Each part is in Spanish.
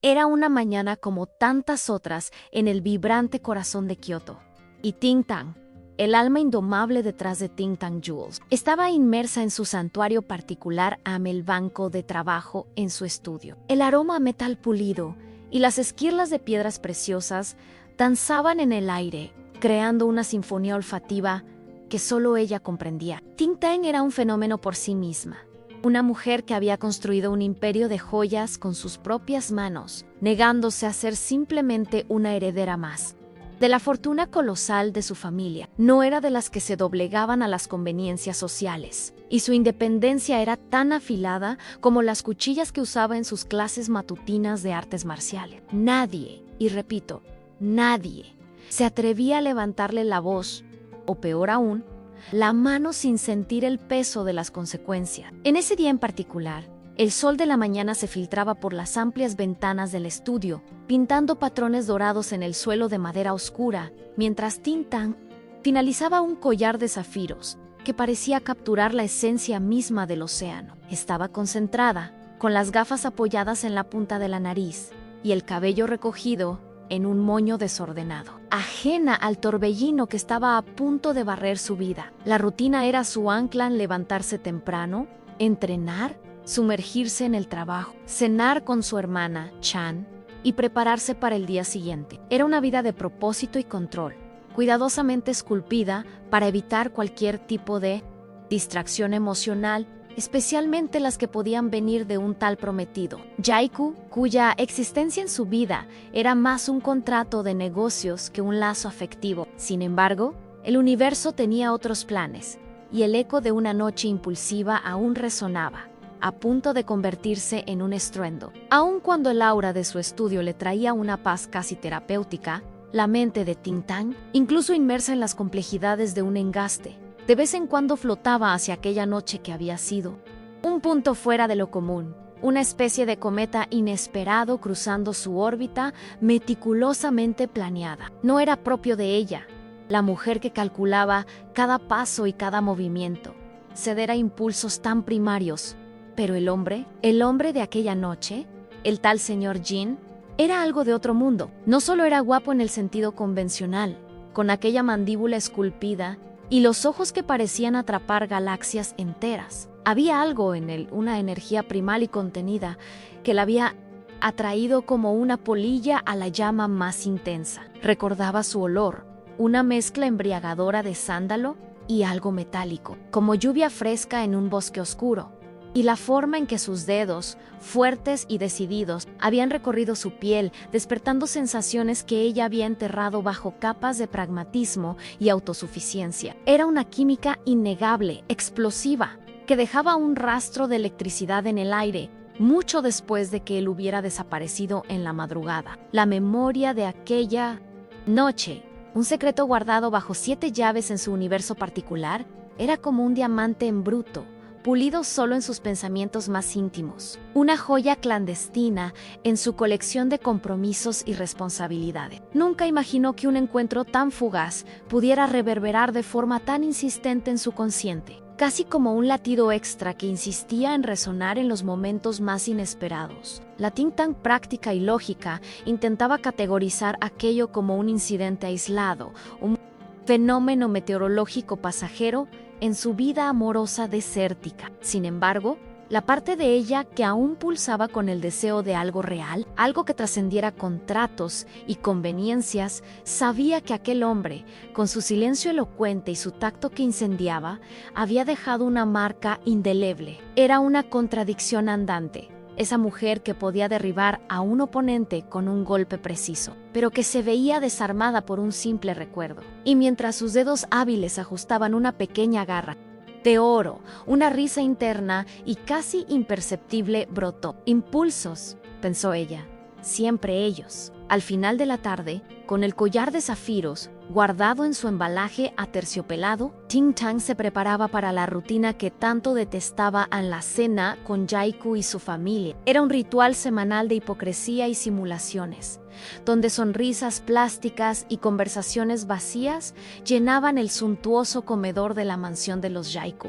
Era una mañana como tantas otras en el vibrante corazón de Kioto. Y Ting Tang, el alma indomable detrás de Ting Tang Jules, estaba inmersa en su santuario particular ante el banco de trabajo en su estudio. El aroma a metal pulido y las esquirlas de piedras preciosas danzaban en el aire, creando una sinfonía olfativa que solo ella comprendía. Ting Tang era un fenómeno por sí misma. Una mujer que había construido un imperio de joyas con sus propias manos, negándose a ser simplemente una heredera más de la fortuna colosal de su familia. No era de las que se doblegaban a las conveniencias sociales, y su independencia era tan afilada como las cuchillas que usaba en sus clases matutinas de artes marciales. Nadie, y repito, nadie, se atrevía a levantarle la voz, o peor aún, la mano sin sentir el peso de las consecuencias. En ese día en particular, el sol de la mañana se filtraba por las amplias ventanas del estudio, pintando patrones dorados en el suelo de madera oscura, mientras Ting Tang finalizaba un collar de zafiros que parecía capturar la esencia misma del océano. Estaba concentrada, con las gafas apoyadas en la punta de la nariz y el cabello recogido en un moño desordenado, ajena al torbellino que estaba a punto de barrer su vida. La rutina era su ancla en levantarse temprano, entrenar, sumergirse en el trabajo, cenar con su hermana, Chan, y prepararse para el día siguiente. Era una vida de propósito y control, cuidadosamente esculpida para evitar cualquier tipo de distracción emocional, especialmente las que podían venir de un tal prometido, Jaiku, cuya existencia en su vida era más un contrato de negocios que un lazo afectivo. Sin embargo, el universo tenía otros planes, y el eco de una noche impulsiva aún resonaba, a punto de convertirse en un estruendo. Aun cuando el aura de su estudio le traía una paz casi terapéutica, la mente de Ting Tang, incluso inmersa en las complejidades de un engaste, de vez en cuando flotaba hacia aquella noche que había sido un punto fuera de lo común, una especie de cometa inesperado cruzando su órbita meticulosamente planeada. No era propio de ella, la mujer que calculaba cada paso y cada movimiento, ceder a impulsos tan primarios. Pero el hombre de aquella noche, el tal señor Jin, era algo de otro mundo. No solo era guapo en el sentido convencional, con aquella mandíbula esculpida y los ojos que parecían atrapar galaxias enteras. Había algo en él, una energía primal y contenida, que la había atraído como una polilla a la llama más intensa. Recordaba su olor, una mezcla embriagadora de sándalo y algo metálico, como lluvia fresca en un bosque oscuro. Y la forma en que sus dedos, fuertes y decididos, habían recorrido su piel, despertando sensaciones que ella había enterrado bajo capas de pragmatismo y autosuficiencia. Era una química innegable, explosiva, que dejaba un rastro de electricidad en el aire, mucho después de que él hubiera desaparecido en la madrugada. La memoria de aquella noche, un secreto guardado bajo 7 llaves en su universo particular, era como un diamante en bruto, pulido solo en sus pensamientos más íntimos, una joya clandestina en su colección de compromisos y responsabilidades. Nunca imaginó que un encuentro tan fugaz pudiera reverberar de forma tan insistente en su consciente, casi como un latido extra que insistía en resonar en los momentos más inesperados. La Ting Tang práctica y lógica intentaba categorizar aquello como un incidente aislado, un fenómeno meteorológico pasajero en su vida amorosa desértica. Sin embargo, la parte de ella que aún pulsaba con el deseo de algo real, algo que trascendiera contratos y conveniencias, sabía que aquel hombre, con su silencio elocuente y su tacto que incendiaba, había dejado una marca indeleble. Era una contradicción andante. Esa mujer que podía derribar a un oponente con un golpe preciso, pero que se veía desarmada por un simple recuerdo. Y mientras sus dedos hábiles ajustaban una pequeña garra de oro, una risa interna y casi imperceptible brotó. Impulsos, pensó ella, siempre ellos. Al final de la tarde, con el collar de zafiros guardado en su embalaje aterciopelado, Ting Tang se preparaba para la rutina que tanto detestaba en la cena con Jaiku y su familia. Era un ritual semanal de hipocresía y simulaciones, donde sonrisas plásticas y conversaciones vacías llenaban el suntuoso comedor de la mansión de los Jaiku.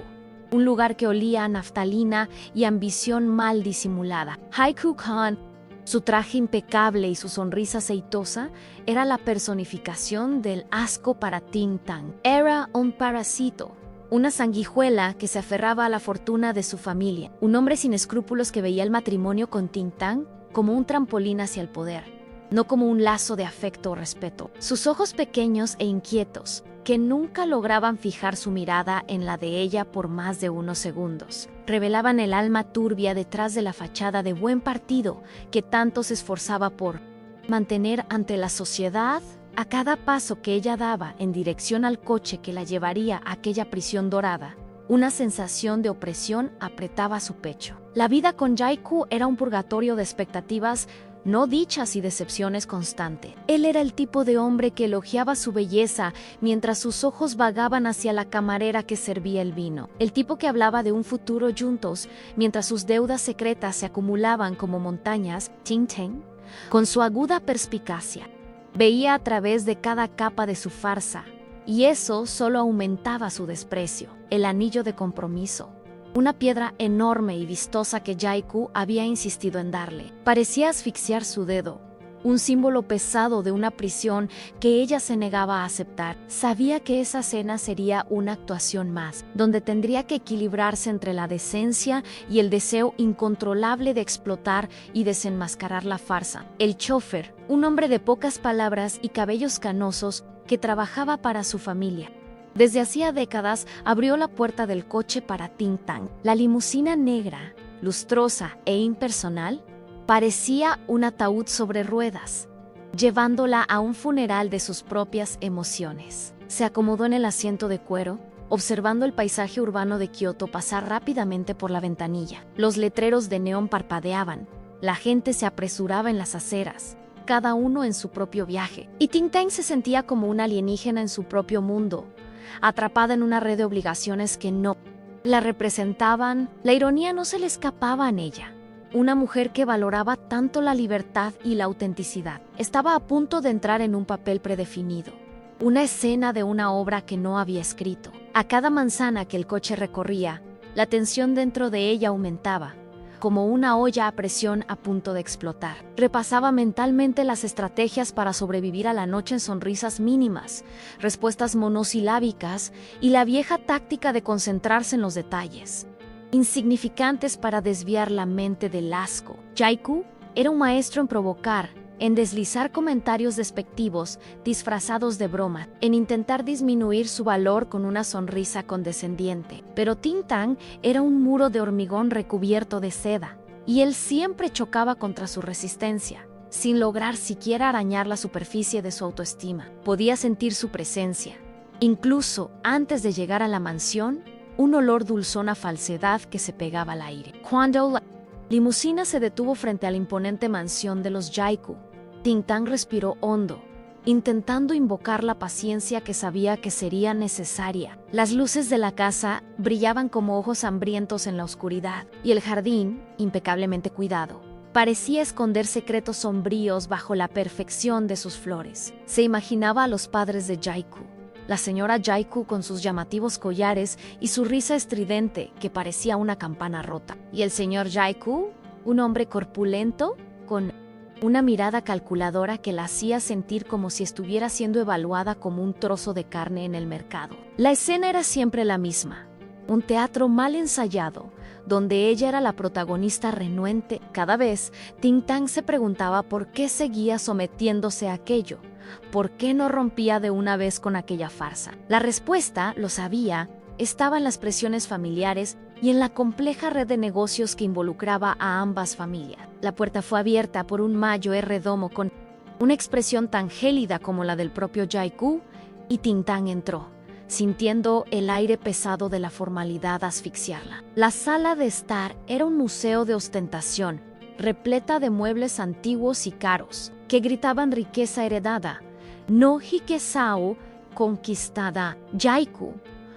Un lugar que olía a naftalina y ambición mal disimulada. Haiku Khan, Su traje impecable y su sonrisa aceitosa era la personificación del asco para Ting Tang. Era un parásito, una sanguijuela que se aferraba a la fortuna de su familia, un hombre sin escrúpulos que veía el matrimonio con Ting Tang como un trampolín hacia el poder, no como un lazo de afecto o respeto. Sus ojos pequeños e inquietos, que nunca lograban fijar su mirada en la de ella por más de unos segundos, revelaban el alma turbia detrás de la fachada de buen partido que tanto se esforzaba por mantener ante la sociedad. A cada paso que ella daba en dirección al coche que la llevaría a aquella prisión dorada, una sensación de opresión apretaba su pecho. La vida con Jae-kyu era un purgatorio de expectativas no dichas y decepciones constante. Él era el tipo de hombre que elogiaba su belleza mientras sus ojos vagaban hacia la camarera que servía el vino. El tipo que hablaba de un futuro juntos mientras sus deudas secretas se acumulaban como montañas. Ting Tang, con su aguda perspicacia, veía a través de cada capa de su farsa, y eso solo aumentaba su desprecio. El anillo de compromiso, una piedra enorme y vistosa que Jae-kyu había insistido en darle, parecía asfixiar su dedo, un símbolo pesado de una prisión que ella se negaba a aceptar. Sabía que esa cena sería una actuación más, donde tendría que equilibrarse entre la decencia y el deseo incontrolable de explotar y desenmascarar la farsa. El chofer, un hombre de pocas palabras y cabellos canosos que trabajaba para su familia, desde hacía décadas abrió la puerta del coche para Ting Tang. La limusina negra, lustrosa e impersonal, parecía un ataúd sobre ruedas, llevándola a un funeral de sus propias emociones. Se acomodó en el asiento de cuero, observando el paisaje urbano de Kioto pasar rápidamente por la ventanilla. Los letreros de neón parpadeaban, la gente se apresuraba en las aceras, cada uno en su propio viaje, y Ting Tang se sentía como una alienígena en su propio mundo, atrapada en una red de obligaciones que no la representaban. La ironía no se le escapaba a ella. Una mujer que valoraba tanto la libertad y la autenticidad estaba a punto de entrar en un papel predefinido, una escena de una obra que no había escrito. A cada manzana que el coche recorría, la tensión dentro de ella aumentaba, como una olla a presión a punto de explotar. Repasaba mentalmente las estrategias para sobrevivir a la noche en sonrisas mínimas, respuestas monosilábicas y la vieja táctica de concentrarse en los detalles, insignificantes para desviar la mente del asco. Jae-kyu era un maestro en provocar, en deslizar comentarios despectivos disfrazados de broma, en intentar disminuir su valor con una sonrisa condescendiente. Pero Ting Tang era un muro de hormigón recubierto de seda, y él siempre chocaba contra su resistencia, sin lograr siquiera arañar la superficie de su autoestima. Podía sentir su presencia. Incluso antes de llegar a la mansión, un olor dulzón a falsedad que se pegaba al aire. Cuando la limusina se detuvo frente a la imponente mansión de los Jae-kyu, Ting Tang respiró hondo, intentando invocar la paciencia que sabía que sería necesaria. Las luces de la casa brillaban como ojos hambrientos en la oscuridad, y el jardín, impecablemente cuidado, parecía esconder secretos sombríos bajo la perfección de sus flores. Se imaginaba a los padres de Jae-kyu, la señora Jae-kyu con sus llamativos collares y su risa estridente que parecía una campana rota, y el señor Jae-kyu, un hombre corpulento, con una mirada calculadora que la hacía sentir como si estuviera siendo evaluada como un trozo de carne en el mercado. La escena era siempre la misma, un teatro mal ensayado, donde ella era la protagonista renuente. Cada vez, Ting Tang se preguntaba por qué seguía sometiéndose a aquello, por qué no rompía de una vez con aquella farsa. La respuesta, lo sabía, estaba en las presiones familiares y en la compleja red de negocios que involucraba a ambas familias. La puerta fue abierta por un mayo Domo con una expresión tan gélida como la del propio Jae-kyu, y Ting Tang entró, sintiendo el aire pesado de la formalidad asfixiarla. La sala de estar era un museo de ostentación, repleta de muebles antiguos y caros, que gritaban riqueza heredada, no hikesao conquistada. Jae-kyu,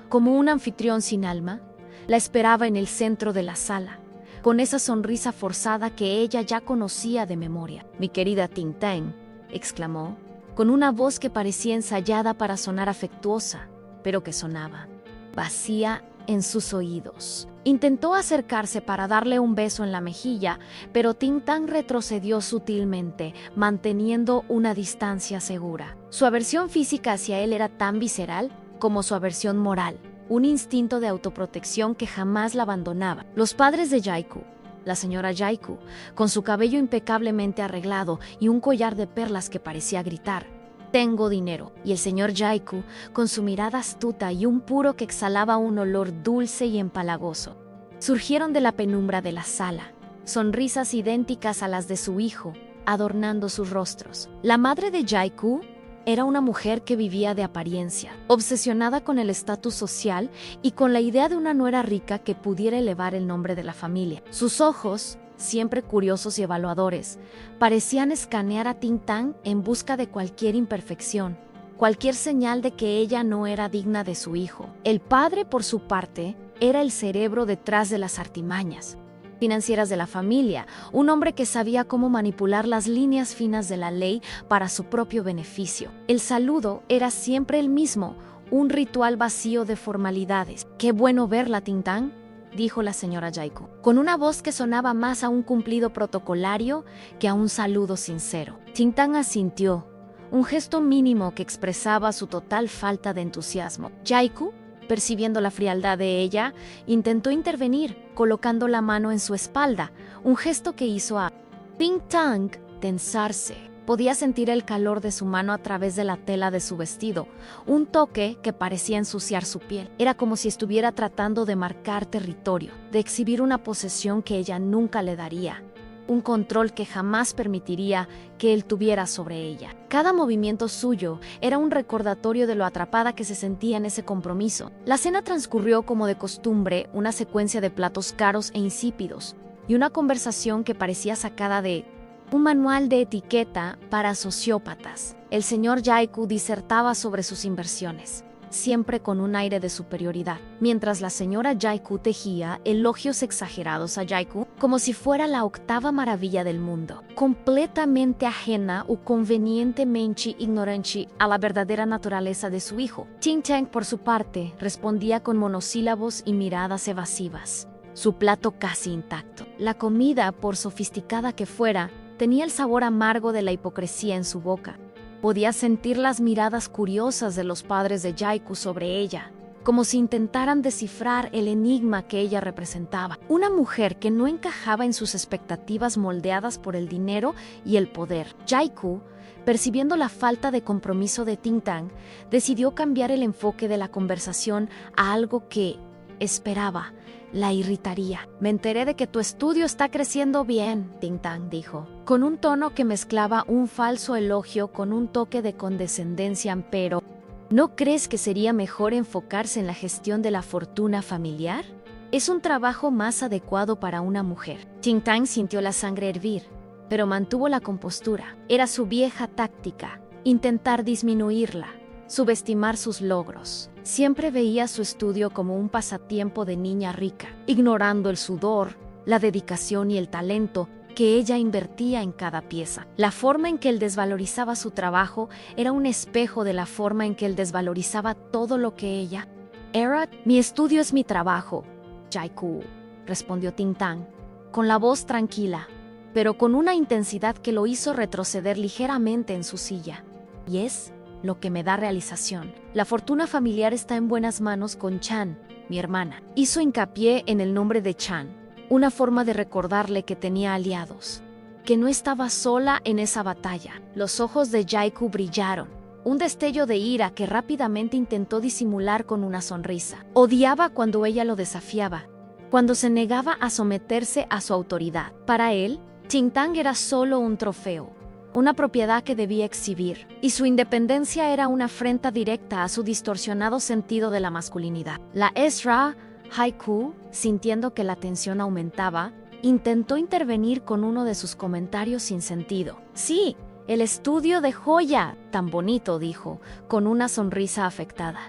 como un anfitrión sin alma, la esperaba en el centro de la sala, con esa sonrisa forzada que ella ya conocía de memoria. «Mi querida Ting Tang», exclamó, con una voz que parecía ensayada para sonar afectuosa, pero que sonaba vacía en sus oídos. Intentó acercarse para darle un beso en la mejilla, pero Tintang retrocedió sutilmente, manteniendo una distancia segura. Su aversión física hacia él era tan visceral como su aversión moral, un instinto de autoprotección que jamás la abandonaba. Los padres de Jaiku, la señora Jaiku, con su cabello impecablemente arreglado y un collar de perlas que parecía gritar, «Tengo dinero», y el señor Jaiku, con su mirada astuta y un puro que exhalaba un olor dulce y empalagoso, surgieron de la penumbra de la sala, sonrisas idénticas a las de su hijo, adornando sus rostros. La madre de Jaiku era una mujer que vivía de apariencia, obsesionada con el estatus social y con la idea de una nuera rica que pudiera elevar el nombre de la familia. Sus ojos, siempre curiosos y evaluadores, parecían escanear a Tintang en busca de cualquier imperfección, cualquier señal de que ella no era digna de su hijo. El padre, por su parte, era el cerebro detrás de las artimañas financieras de la familia, un hombre que sabía cómo manipular las líneas finas de la ley para su propio beneficio. El saludo era siempre el mismo, un ritual vacío de formalidades. «Qué bueno verla, Tintang», dijo la señora Jaiku, con una voz que sonaba más a un cumplido protocolario que a un saludo sincero. Tintang asintió, un gesto mínimo que expresaba su total falta de entusiasmo. Jaiku, percibiendo la frialdad de ella, intentó intervenir, colocando la mano en su espalda, un gesto que hizo a Tintang tensarse. Podía sentir el calor de su mano a través de la tela de su vestido, un toque que parecía ensuciar su piel. Era como si estuviera tratando de marcar territorio, de exhibir una posesión que ella nunca le daría, un control que jamás permitiría que él tuviera sobre ella. Cada movimiento suyo era un recordatorio de lo atrapada que se sentía en ese compromiso. La cena transcurrió como de costumbre, una secuencia de platos caros e insípidos, y una conversación que parecía sacada de un manual de etiqueta para sociópatas. El señor Jaiku disertaba sobre sus inversiones, siempre con un aire de superioridad, mientras la señora Jaiku tejía elogios exagerados a Jaiku como si fuera la octava maravilla del mundo, completamente ajena o convenientemente ignorante a la verdadera naturaleza de su hijo. Tintang, por su parte, respondía con monosílabos y miradas evasivas, su plato casi intacto. La comida, por sofisticada que fuera, tenía el sabor amargo de la hipocresía en su boca. Podía sentir las miradas curiosas de los padres de Jaiku sobre ella, como si intentaran descifrar el enigma que ella representaba. Una mujer que no encajaba en sus expectativas moldeadas por el dinero y el poder. Jaiku, percibiendo la falta de compromiso de Tintang, decidió cambiar el enfoque de la conversación a algo que, esperaba, la irritaría. «Me enteré de que tu estudio está creciendo bien», Tintang dijo, con un tono que mezclaba un falso elogio con un toque de condescendencia. «Pero, ¿no crees que sería mejor enfocarse en la gestión de la fortuna familiar? Es un trabajo más adecuado para una mujer». Tintang sintió la sangre hervir, pero mantuvo la compostura. Era su vieja táctica, intentar disminuirla, subestimar sus logros. Siempre veía su estudio como un pasatiempo de niña rica, ignorando el sudor, la dedicación y el talento que ella invertía en cada pieza. La forma en que él desvalorizaba su trabajo era un espejo de la forma en que él desvalorizaba todo lo que ella era. «Mi estudio es mi trabajo, Jaiku», respondió Tintang, con la voz tranquila, pero con una intensidad que lo hizo retroceder ligeramente en su silla. «Y es lo que me da realización. La fortuna familiar está en buenas manos con Chan, mi hermana». Hizo hincapié en el nombre de Chan, una forma de recordarle que tenía aliados, que no estaba sola en esa batalla. Los ojos de Jaiku brillaron, un destello de ira que rápidamente intentó disimular con una sonrisa. Odiaba cuando ella lo desafiaba, cuando se negaba a someterse a su autoridad. Para él, Tintang era solo un trofeo, una propiedad que debía exhibir, y su independencia era una afrenta directa a su distorsionado sentido de la masculinidad. La Ezra Jaiku, sintiendo que la tensión aumentaba, intentó intervenir con uno de sus comentarios sin sentido. «Sí, el estudio de joya, tan bonito», dijo, con una sonrisa afectada.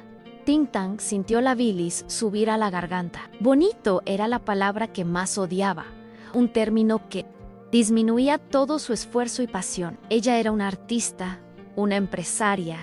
Tintang sintió la bilis subir a la garganta. Bonito era la palabra que más odiaba, un término que disminuía todo su esfuerzo y pasión. Ella era una artista, una empresaria,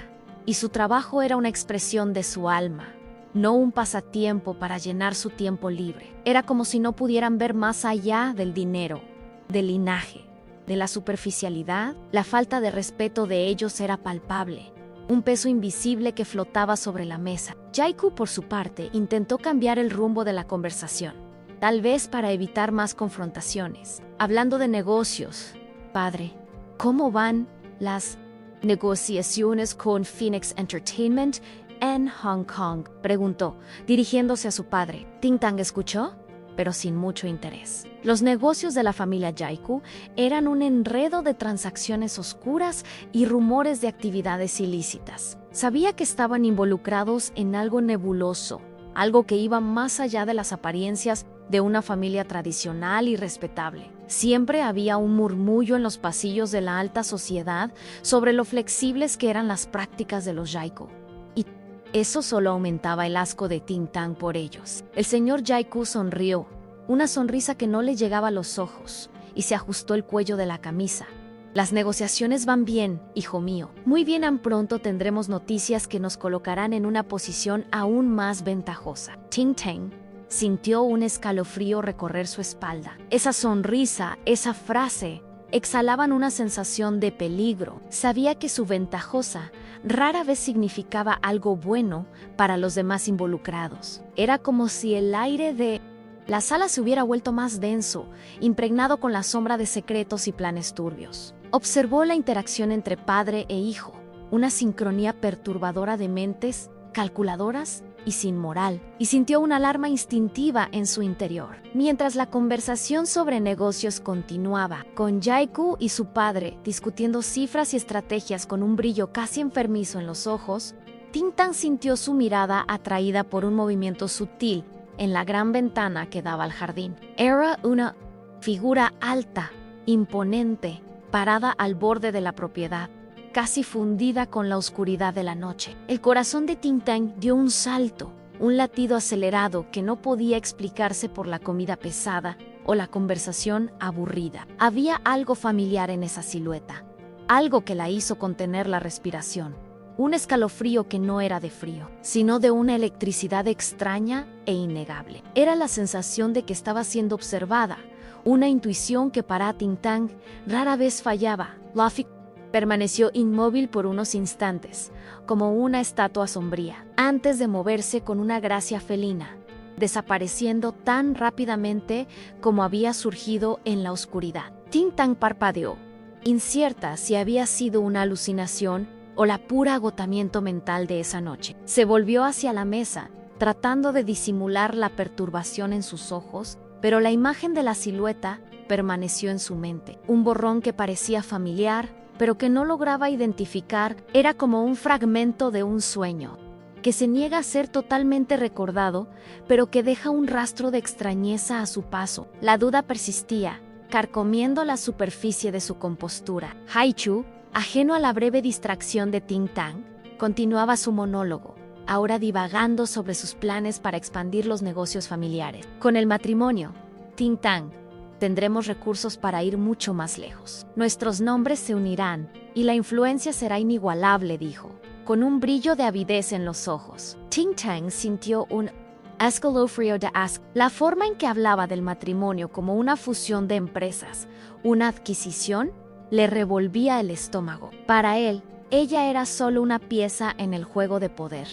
y su trabajo era una expresión de su alma, no un pasatiempo para llenar su tiempo libre. Era como si no pudieran ver más allá del dinero, del linaje, de la superficialidad. La falta de respeto de ellos era palpable, un peso invisible que flotaba sobre la mesa. Jaiku, por su parte, intentó cambiar el rumbo de la conversación, tal vez para evitar más confrontaciones. Hablando de negocios, padre, ¿cómo van las negociaciones con Phoenix Entertainment en Hong Kong?, preguntó, dirigiéndose a su padre. Tintang escuchó, pero sin mucho interés. Los negocios de la familia Jaiku eran un enredo de transacciones oscuras y rumores de actividades ilícitas. Sabía que estaban involucrados en algo nebuloso, algo que iba más allá de las apariencias de una familia tradicional y respetable. Siempre había un murmullo en los pasillos de la alta sociedad sobre lo flexibles que eran las prácticas de los Jaiku. Y eso solo aumentaba el asco de Tintang por ellos. El señor Jaiku sonrió, una sonrisa que no le llegaba a los ojos, y se ajustó el cuello de la camisa. Las negociaciones van bien, hijo mío. Muy bien, pronto tendremos noticias que nos colocarán en una posición aún más ventajosa. Tintang sintió un escalofrío recorrer su espalda. Esa sonrisa, esa frase, exhalaban una sensación de peligro. Sabía que su ventajosa rara vez significaba algo bueno para los demás involucrados. Era como si el aire de la sala se hubiera vuelto más denso, impregnado con la sombra de secretos y planes turbios. Observó la interacción entre padre e hijo, una sincronía perturbadora de mentes calculadoras y sin moral, y sintió una alarma instintiva en su interior. Mientras la conversación sobre negocios continuaba, con Jaiku y su padre discutiendo cifras y estrategias con un brillo casi enfermizo en los ojos, Tintang sintió su mirada atraída por un movimiento sutil en la gran ventana que daba al jardín. Era una figura alta, imponente, parada al borde de la propiedad, casi fundida con la oscuridad de la noche. El corazón de Tintang dio un salto, un latido acelerado que no podía explicarse por la comida pesada o la conversación aburrida. Había algo familiar en esa silueta, algo que la hizo contener la respiración. Un escalofrío que no era de frío, sino de una electricidad extraña e innegable. Era la sensación de que estaba siendo observada, una intuición que para Tintang rara vez fallaba. Luffy permaneció inmóvil por unos instantes, como una estatua sombría, antes de moverse con una gracia felina, desapareciendo tan rápidamente como había surgido en la oscuridad. Tintang parpadeó, incierta si había sido una alucinación o la pura agotamiento mental de esa noche. Se volvió hacia la mesa, tratando de disimular la perturbación en sus ojos, pero la imagen de la silueta permaneció en su mente. Un borrón que parecía familiar, pero que no lograba identificar. Era como un fragmento de un sueño, que se niega a ser totalmente recordado, pero que deja un rastro de extrañeza a su paso. La duda persistía, carcomiendo la superficie de su compostura. Haichu, ajeno a la breve distracción de Tintang, continuaba su monólogo, ahora divagando sobre sus planes para expandir los negocios familiares. Con el matrimonio, Tintang, tendremos recursos para ir mucho más lejos. Nuestros nombres se unirán y la influencia será inigualable, dijo, con un brillo de avidez en los ojos. Tintang sintió un escalofrío de asco. La forma en que hablaba del matrimonio como una fusión de empresas, una adquisición, le revolvía el estómago. Para él, ella era solo una pieza en el juego de poder,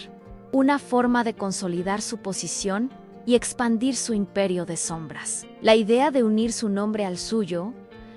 una forma de consolidar su posición y expandir su imperio de sombras. La idea de unir su nombre al suyo,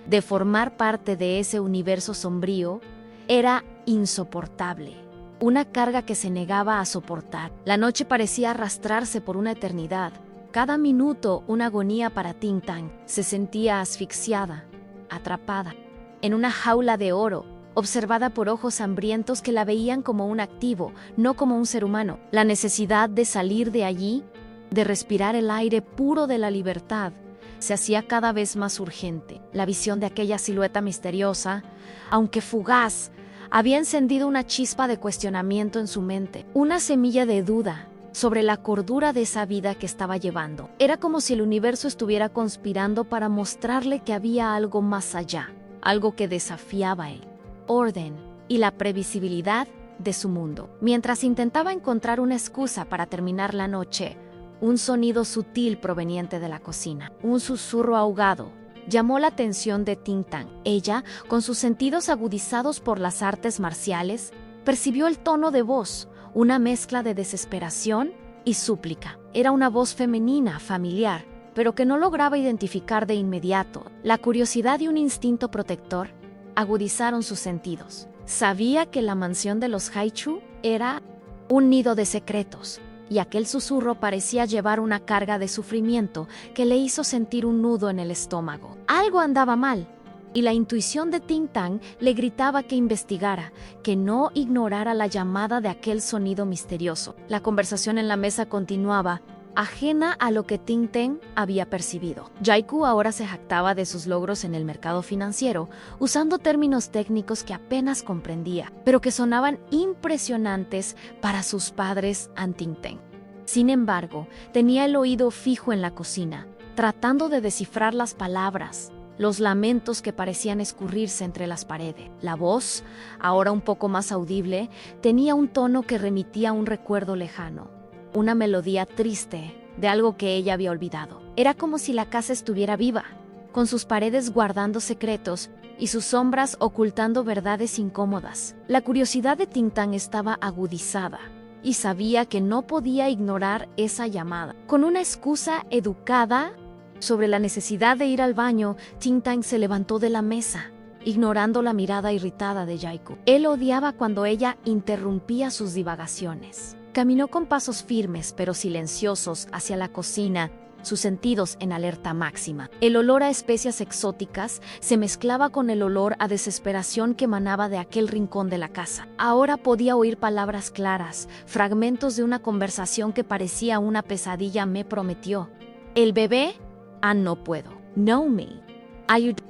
de formar parte de ese universo sombrío, era insoportable, una carga que se negaba a soportar. La noche parecía arrastrarse por una eternidad, cada minuto una agonía para Tintang. Se sentía asfixiada, atrapada, en una jaula de oro, observada por ojos hambrientos que la veían como un activo, no como un ser humano. La necesidad de salir de allí, de respirar el aire puro de la libertad, se hacía cada vez más urgente. La visión de aquella silueta misteriosa, aunque fugaz, había encendido una chispa de cuestionamiento en su mente, una semilla de duda sobre la cordura de esa vida que estaba llevando. Era como si el universo estuviera conspirando para mostrarle que había algo más allá, algo que desafiaba el orden y la previsibilidad de su mundo. Mientras intentaba encontrar una excusa para terminar la noche, un sonido sutil proveniente de la cocina, un susurro ahogado, llamó la atención de Ting Tang. Ella, con sus sentidos agudizados por las artes marciales, percibió el tono de voz, una mezcla de desesperación y súplica. Era una voz femenina, familiar, pero que no lograba identificar de inmediato. La curiosidad y un instinto protector agudizaron sus sentidos. Sabía que la mansión de los Haichu era un nido de secretos, y aquel susurro parecía llevar una carga de sufrimiento que le hizo sentir un nudo en el estómago. Algo andaba mal, y la intuición de Ting Tang le gritaba que investigara, que no ignorara la llamada de aquel sonido misterioso. La conversación en la mesa continuaba, ajena a lo que Ting Tang había percibido. Jaiku ahora se jactaba de sus logros en el mercado financiero, usando términos técnicos que apenas comprendía, pero que sonaban impresionantes para sus padres ante Ting Tang. Sin embargo, tenía el oído fijo en la cocina, tratando de descifrar las palabras, los lamentos que parecían escurrirse entre las paredes. La voz, ahora un poco más audible, tenía un tono que remitía a un recuerdo lejano, una melodía triste de algo que ella había olvidado. Era como si la casa estuviera viva, con sus paredes guardando secretos y sus sombras ocultando verdades incómodas. La curiosidad de Ting Tang estaba agudizada y sabía que no podía ignorar esa llamada. Con una excusa educada sobre la necesidad de ir al baño, Ting Tang se levantó de la mesa, ignorando la mirada irritada de Jaiku. Él odiaba cuando ella interrumpía sus divagaciones. Caminó con pasos firmes pero silenciosos hacia la cocina, sus sentidos en alerta máxima. El olor a especias exóticas se mezclaba con el olor a desesperación que emanaba de aquel rincón de la casa. Ahora podía oír palabras claras, fragmentos de una conversación que parecía una pesadilla. Me prometió. ¿El bebé? Ah, no puedo. No me.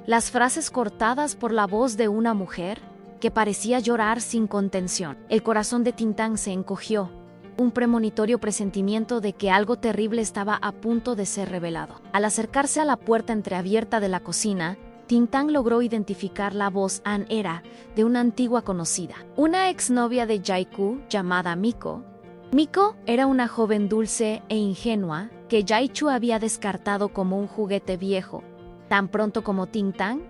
Las frases cortadas por la voz de una mujer que parecía llorar sin contención. El corazón de Ting Tang se encogió, un premonitorio presentimiento de que algo terrible estaba a punto de ser revelado. Al acercarse a la puerta entreabierta de la cocina, Ting Tang logró identificar la voz Era de una antigua conocida, una exnovia de Jaiku llamada Miko. Miko era una joven dulce e ingenua que Jaichu había descartado como un juguete viejo. Tan pronto como Ting Tang,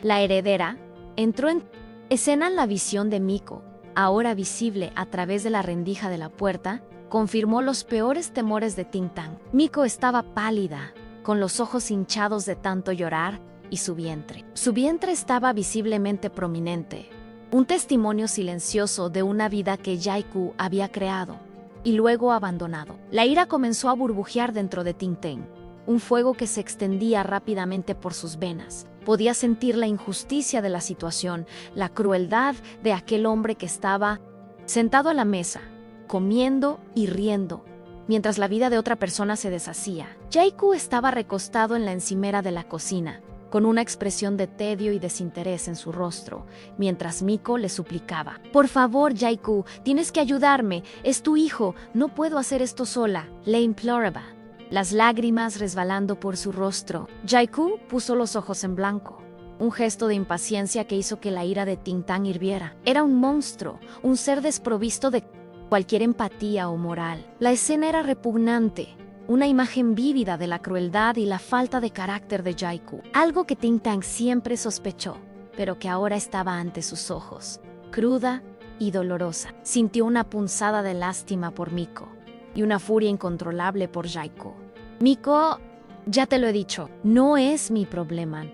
la heredera, entró en escena, la visión de Miko, ahora visible a través de la rendija de la puerta, confirmó los peores temores de Ting Tang. Miko estaba pálida, con los ojos hinchados de tanto llorar, y su vientre. Su vientre estaba visiblemente prominente, un testimonio silencioso de una vida que Jaiku había creado y luego abandonado. La ira comenzó a burbujear dentro de Ting Tang, un fuego que se extendía rápidamente por sus venas. Podía sentir la injusticia de la situación, la crueldad de aquel hombre que estaba sentado a la mesa, comiendo y riendo, mientras la vida de otra persona se deshacía. Jaiku estaba recostado en la encimera de la cocina, con una expresión de tedio y desinterés en su rostro, mientras Miko le suplicaba. «Por favor, Jaiku, tienes que ayudarme, es tu hijo, no puedo hacer esto sola», le imploraba, las lágrimas resbalando por su rostro. Jaiku puso los ojos en blanco, un gesto de impaciencia que hizo que la ira de Ting Tang hirviera. Era un monstruo, un ser desprovisto de cualquier empatía o moral. La escena era repugnante, una imagen vívida de la crueldad y la falta de carácter de Jaiku, algo que Ting Tang siempre sospechó, pero que ahora estaba ante sus ojos, cruda y dolorosa. Sintió una punzada de lástima por Miko y una furia incontrolable por Jaiku. «Miko, ya te lo he dicho, no es mi problema.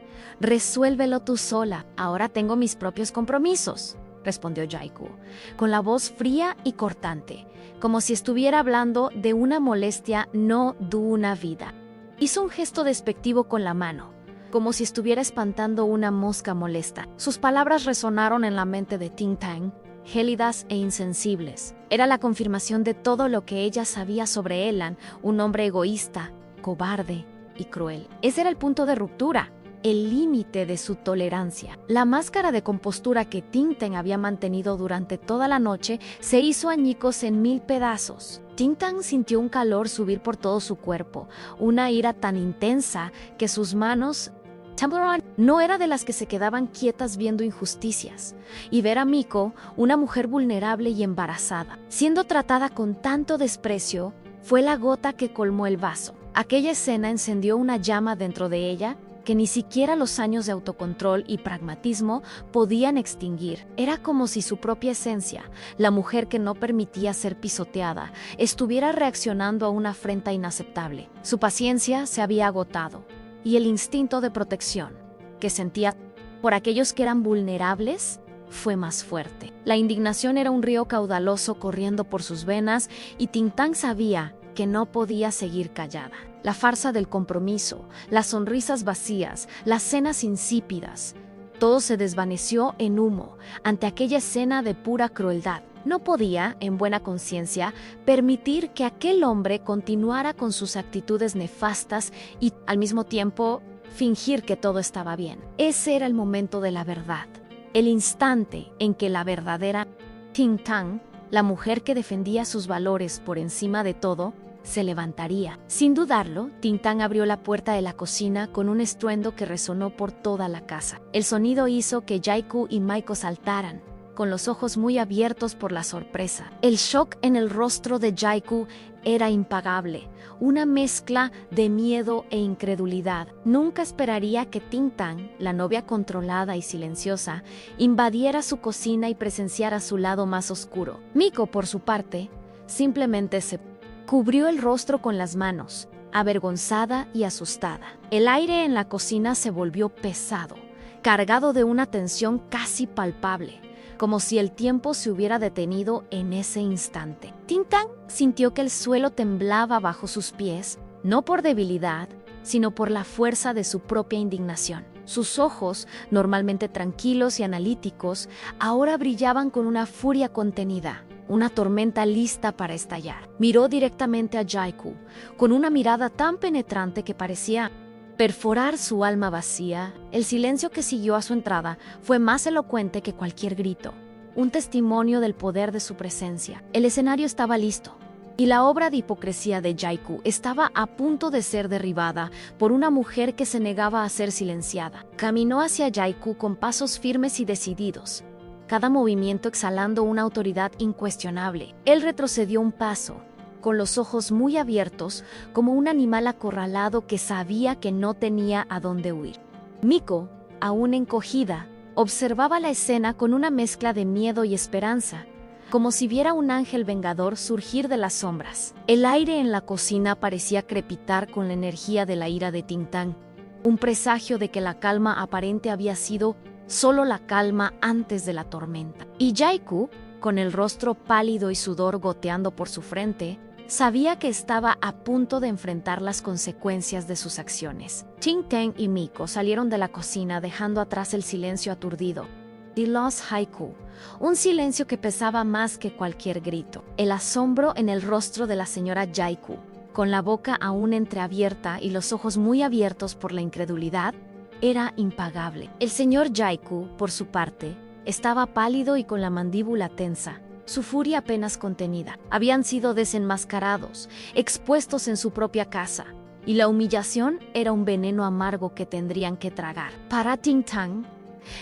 Resuélvelo tú sola. Ahora tengo mis propios compromisos», respondió Jaiku, con la voz fría y cortante, como si estuviera hablando de una molestia, no de una vida. Hizo un gesto despectivo con la mano, como si estuviera espantando una mosca molesta. Sus palabras resonaron en la mente de Ting Tang, gélidas e insensibles. Era la confirmación de todo lo que ella sabía sobre Elan, un hombre egoísta, cobarde y cruel. Ese era el punto de ruptura, el límite de su tolerancia. La máscara de compostura que Ting Tang había mantenido durante toda la noche se hizo añicos en 1000 pedazos. Ting Tang sintió un calor subir por todo su cuerpo, una ira tan intensa que sus manos Tamboran no era de las que se quedaban quietas viendo injusticias, y ver a Miko, una mujer vulnerable y embarazada, siendo tratada con tanto desprecio, fue la gota que colmó el vaso. Aquella escena encendió una llama dentro de ella que ni siquiera los años de autocontrol y pragmatismo podían extinguir. Era como si su propia esencia, la mujer que no permitía ser pisoteada, estuviera reaccionando a una afrenta inaceptable. Su paciencia se había agotado, y el instinto de protección que sentía por aquellos que eran vulnerables fue más fuerte. La indignación era un río caudaloso corriendo por sus venas, y Tintán sabía que no podía seguir callada. La farsa del compromiso, las sonrisas vacías, las cenas insípidas, todo se desvaneció en humo ante aquella escena de pura crueldad. No podía, en buena conciencia, permitir que aquel hombre continuara con sus actitudes nefastas y, al mismo tiempo, fingir que todo estaba bien. Ese era el momento de la verdad, el instante en que la verdadera Tintán, la mujer que defendía sus valores por encima de todo, se levantaría. Sin dudarlo, Tintán abrió la puerta de la cocina con un estruendo que resonó por toda la casa. El sonido hizo que Jae-kyu y Maiko saltaran, con los ojos muy abiertos por la sorpresa. El shock en el rostro de Jae-kyu era impagable, una mezcla de miedo e incredulidad. Nunca esperaría que Tintán, la novia controlada y silenciosa, invadiera su cocina y presenciara su lado más oscuro. Miko, por su parte, simplemente se cubrió el rostro con las manos, avergonzada y asustada. El aire en la cocina se volvió pesado, cargado de una tensión casi palpable, como si el tiempo se hubiera detenido en ese instante. Tintán sintió que el suelo temblaba bajo sus pies, no por debilidad, sino por la fuerza de su propia indignación. Sus ojos, normalmente tranquilos y analíticos, ahora brillaban con una furia contenida, una tormenta lista para estallar. Miró directamente a Jae-kyu, con una mirada tan penetrante que parecía perforar su alma vacía. El silencio que siguió a su entrada fue más elocuente que cualquier grito, un testimonio del poder de su presencia. El escenario estaba listo, y la obra de hipocresía de Jae-kyu estaba a punto de ser derribada por una mujer que se negaba a ser silenciada. Caminó hacia Jae-kyu con pasos firmes y decididos, cada movimiento exhalando una autoridad incuestionable. Él retrocedió un paso, con los ojos muy abiertos, como un animal acorralado que sabía que no tenía a dónde huir. Miko, aún encogida, observaba la escena con una mezcla de miedo y esperanza, como si viera un ángel vengador surgir de las sombras. El aire en la cocina parecía crepitar con la energía de la ira de Tintán, un presagio de que la calma aparente había sido solo la calma antes de la tormenta. Y Jae-kyu, con el rostro pálido y sudor goteando por su frente, sabía que estaba a punto de enfrentar las consecuencias de sus acciones. Tintán y Miko salieron de la cocina dejando atrás el silencio aturdido. The Lost Haiku, un silencio que pesaba más que cualquier grito. El asombro en el rostro de la señora Jae-kyu, con la boca aún entreabierta y los ojos muy abiertos por la incredulidad, era impagable. El señor Jae-kyu, por su parte, estaba pálido y con la mandíbula tensa, su furia apenas contenida. Habían sido desenmascarados, expuestos en su propia casa, y la humillación era un veneno amargo que tendrían que tragar. Para Tintán,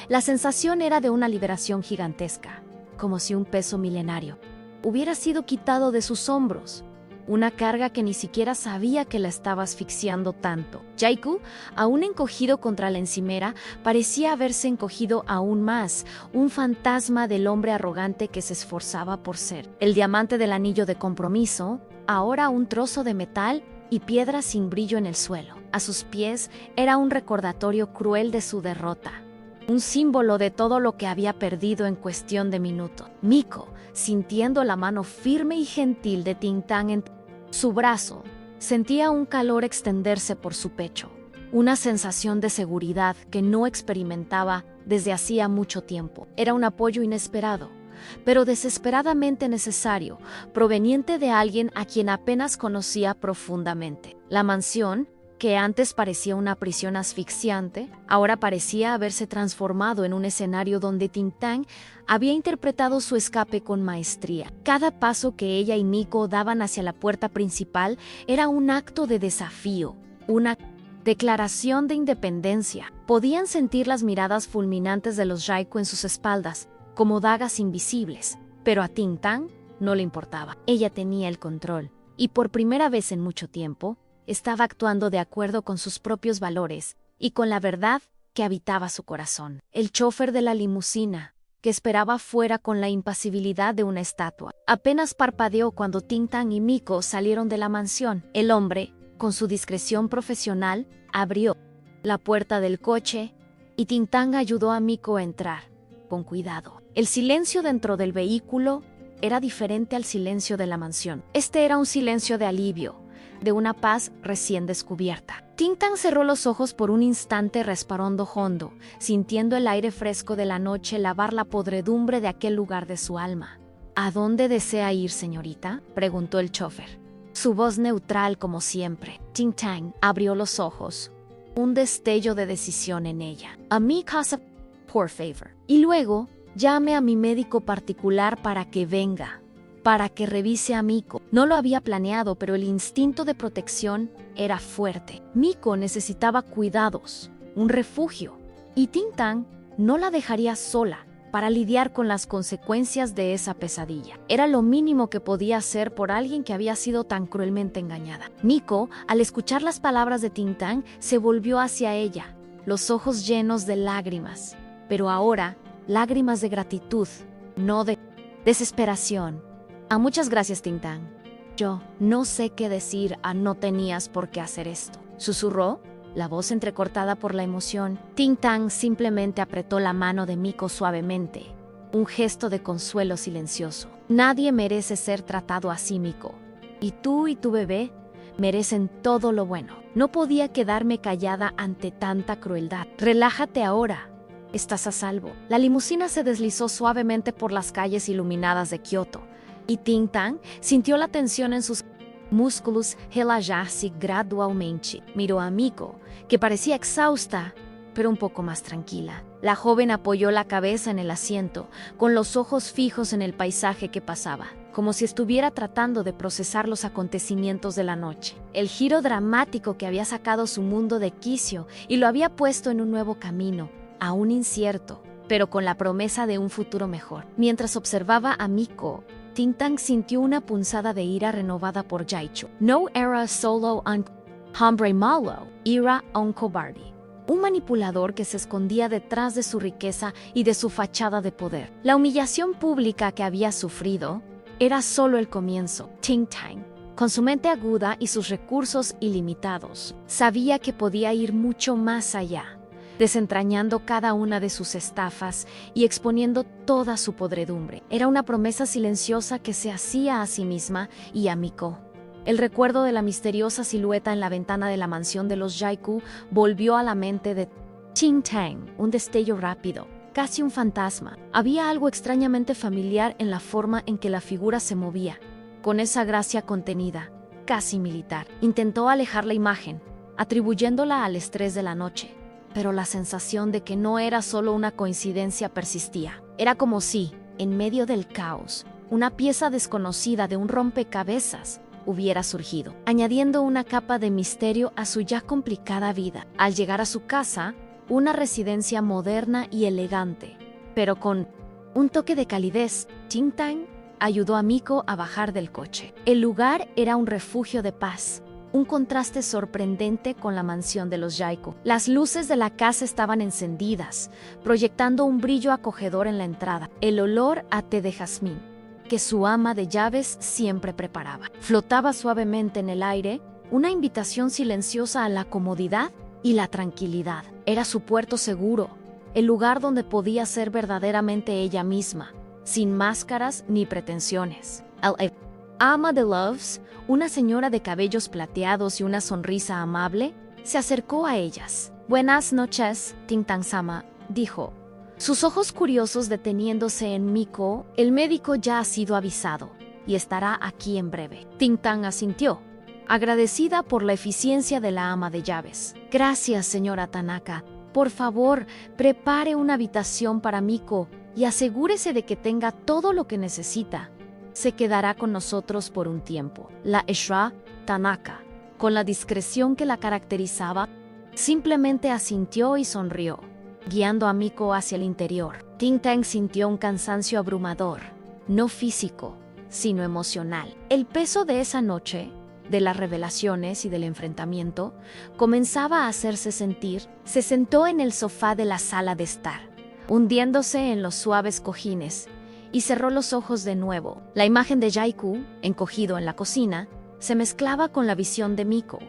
la sensación era de una liberación gigantesca, como si un peso milenario hubiera sido quitado de sus hombros, una carga que ni siquiera sabía que la estaba asfixiando tanto. Jae-kyu, aún encogido contra la encimera, parecía haberse encogido aún más, un fantasma del hombre arrogante que se esforzaba por ser. El diamante del anillo de compromiso, ahora un trozo de metal y piedra sin brillo en el suelo. A sus pies era un recordatorio cruel de su derrota, un símbolo de todo lo que había perdido en cuestión de minutos. Miko, sintiendo la mano firme y gentil de Tintán en su brazo, sentía un calor extenderse por su pecho, una sensación de seguridad que no experimentaba desde hacía mucho tiempo. Era un apoyo inesperado, pero desesperadamente necesario, proveniente de alguien a quien apenas conocía profundamente. La mansión, que antes parecía una prisión asfixiante, ahora parecía haberse transformado en un escenario donde Tintán había interpretado su escape con maestría. Cada paso que ella y Miko daban hacia la puerta principal era un acto de desafío, una Declaración de independencia. Podían sentir las miradas fulminantes de los Raikou en sus espaldas, como dagas invisibles, pero a Ting Tang no le importaba. Ella tenía el control, y por primera vez en mucho tiempo, estaba actuando de acuerdo con sus propios valores y con la verdad que habitaba su corazón. El chofer de la limusina, que esperaba fuera con la impasibilidad de una estatua, apenas parpadeó cuando Ting Tang y Miko salieron de la mansión. El hombre, con su discreción profesional, abrió la puerta del coche y Ting Tang ayudó a Miko a entrar, con cuidado. El silencio dentro del vehículo era diferente al silencio de la mansión. Este era un silencio de alivio, de una paz recién descubierta. Ting Tang cerró los ojos por un instante respirando hondo, sintiendo el aire fresco de la noche lavar la podredumbre de aquel lugar de su alma. ¿A dónde desea ir, señorita?, preguntó el chofer. Su voz neutral como siempre. Ting Tang abrió los ojos, un destello de decisión en ella. A mi casa, por favor. Y luego, llame a mi médico particular para que venga, para que revise a Miko. No lo había planeado, pero el instinto de protección era fuerte. Miko necesitaba cuidados, un refugio, y Ting Tang no la dejaría sola para lidiar con las consecuencias de esa pesadilla. Era lo mínimo que podía hacer por alguien que había sido tan cruelmente engañada. Miko, al escuchar las palabras de Ting Tang, se volvió hacia ella, los ojos llenos de lágrimas, pero ahora lágrimas de gratitud, no de desesperación. Muchas gracias, Ting Tang. Yo no sé qué decir no tenías por qué hacer esto, susurró, la voz entrecortada por la emoción. Ting Tang simplemente apretó la mano de Miko suavemente, un gesto de consuelo silencioso. Nadie merece ser tratado así, Miko. Y tú y tu bebé merecen todo lo bueno. No podía quedarme callada ante tanta crueldad. Relájate ahora. Estás a salvo. La limusina se deslizó suavemente por las calles iluminadas de Kioto, y Ting Tang sintió la tensión en sus músculos relajarse gradualmente. Miró a Miko, que parecía exhausta, pero un poco más tranquila. La joven apoyó la cabeza en el asiento, con los ojos fijos en el paisaje que pasaba, como si estuviera tratando de procesar los acontecimientos de la noche. El giro dramático que había sacado su mundo de quicio y lo había puesto en un nuevo camino, aún incierto, pero con la promesa de un futuro mejor. Mientras observaba a Miko, Ting Tang sintió una punzada de ira renovada por Jaichu. No era solo un hombre malo, era un cobarde. Un manipulador que se escondía detrás de su riqueza y de su fachada de poder. La humillación pública que había sufrido era solo el comienzo. Ting Tang, con su mente aguda y sus recursos ilimitados, sabía que podía ir mucho más allá, desentrañando cada una de sus estafas y exponiendo toda su podredumbre. Era una promesa silenciosa que se hacía a sí misma y a Miko. El recuerdo de la misteriosa silueta en la ventana de la mansión de los Raikou volvió a la mente de Ting Tang, un destello rápido, casi un fantasma. Había algo extrañamente familiar en la forma en que la figura se movía, con esa gracia contenida, casi militar. Intentó alejar la imagen, atribuyéndola al estrés de la noche, pero la sensación de que no era solo una coincidencia persistía. Era como si, en medio del caos, una pieza desconocida de un rompecabezas hubiera surgido, añadiendo una capa de misterio a su ya complicada vida. Al llegar a su casa, una residencia moderna y elegante, pero con un toque de calidez, Ting Tang ayudó a Miko a bajar del coche. El lugar era un refugio de paz, un contraste sorprendente con la mansión de los Raikou. Las luces de la casa estaban encendidas, proyectando un brillo acogedor en la entrada. El olor a té de jazmín, que su ama de llaves siempre preparaba, flotaba suavemente en el aire, una invitación silenciosa a la comodidad y la tranquilidad. Era su puerto seguro, el lugar donde podía ser verdaderamente ella misma, sin máscaras ni pretensiones. El ama de Loves, una señora de cabellos plateados y una sonrisa amable, se acercó a ellas. «Buenas noches, Ting Tang-sama», dijo, sus ojos curiosos deteniéndose en Miko. «El médico ya ha sido avisado y estará aquí en breve». Ting Tang asintió, agradecida por la eficiencia de la ama de llaves. «Gracias, señora Tanaka. Por favor, prepare una habitación para Miko y asegúrese de que tenga todo lo que necesita. Se quedará con nosotros por un tiempo». La Shra Tanaka, con la discreción que la caracterizaba, Simplemente asintió y sonrió, guiando a Miko hacia el interior. Ting Tang sintió un cansancio abrumador, no físico, sino emocional. El peso de esa noche, de las revelaciones y del enfrentamiento, comenzaba a hacerse sentir. Se sentó en el sofá de la sala de estar, hundiéndose en los suaves cojines, y cerró los ojos de nuevo. La imagen de Jae-kyu, encogido en la cocina, se mezclaba con la visión de Miko,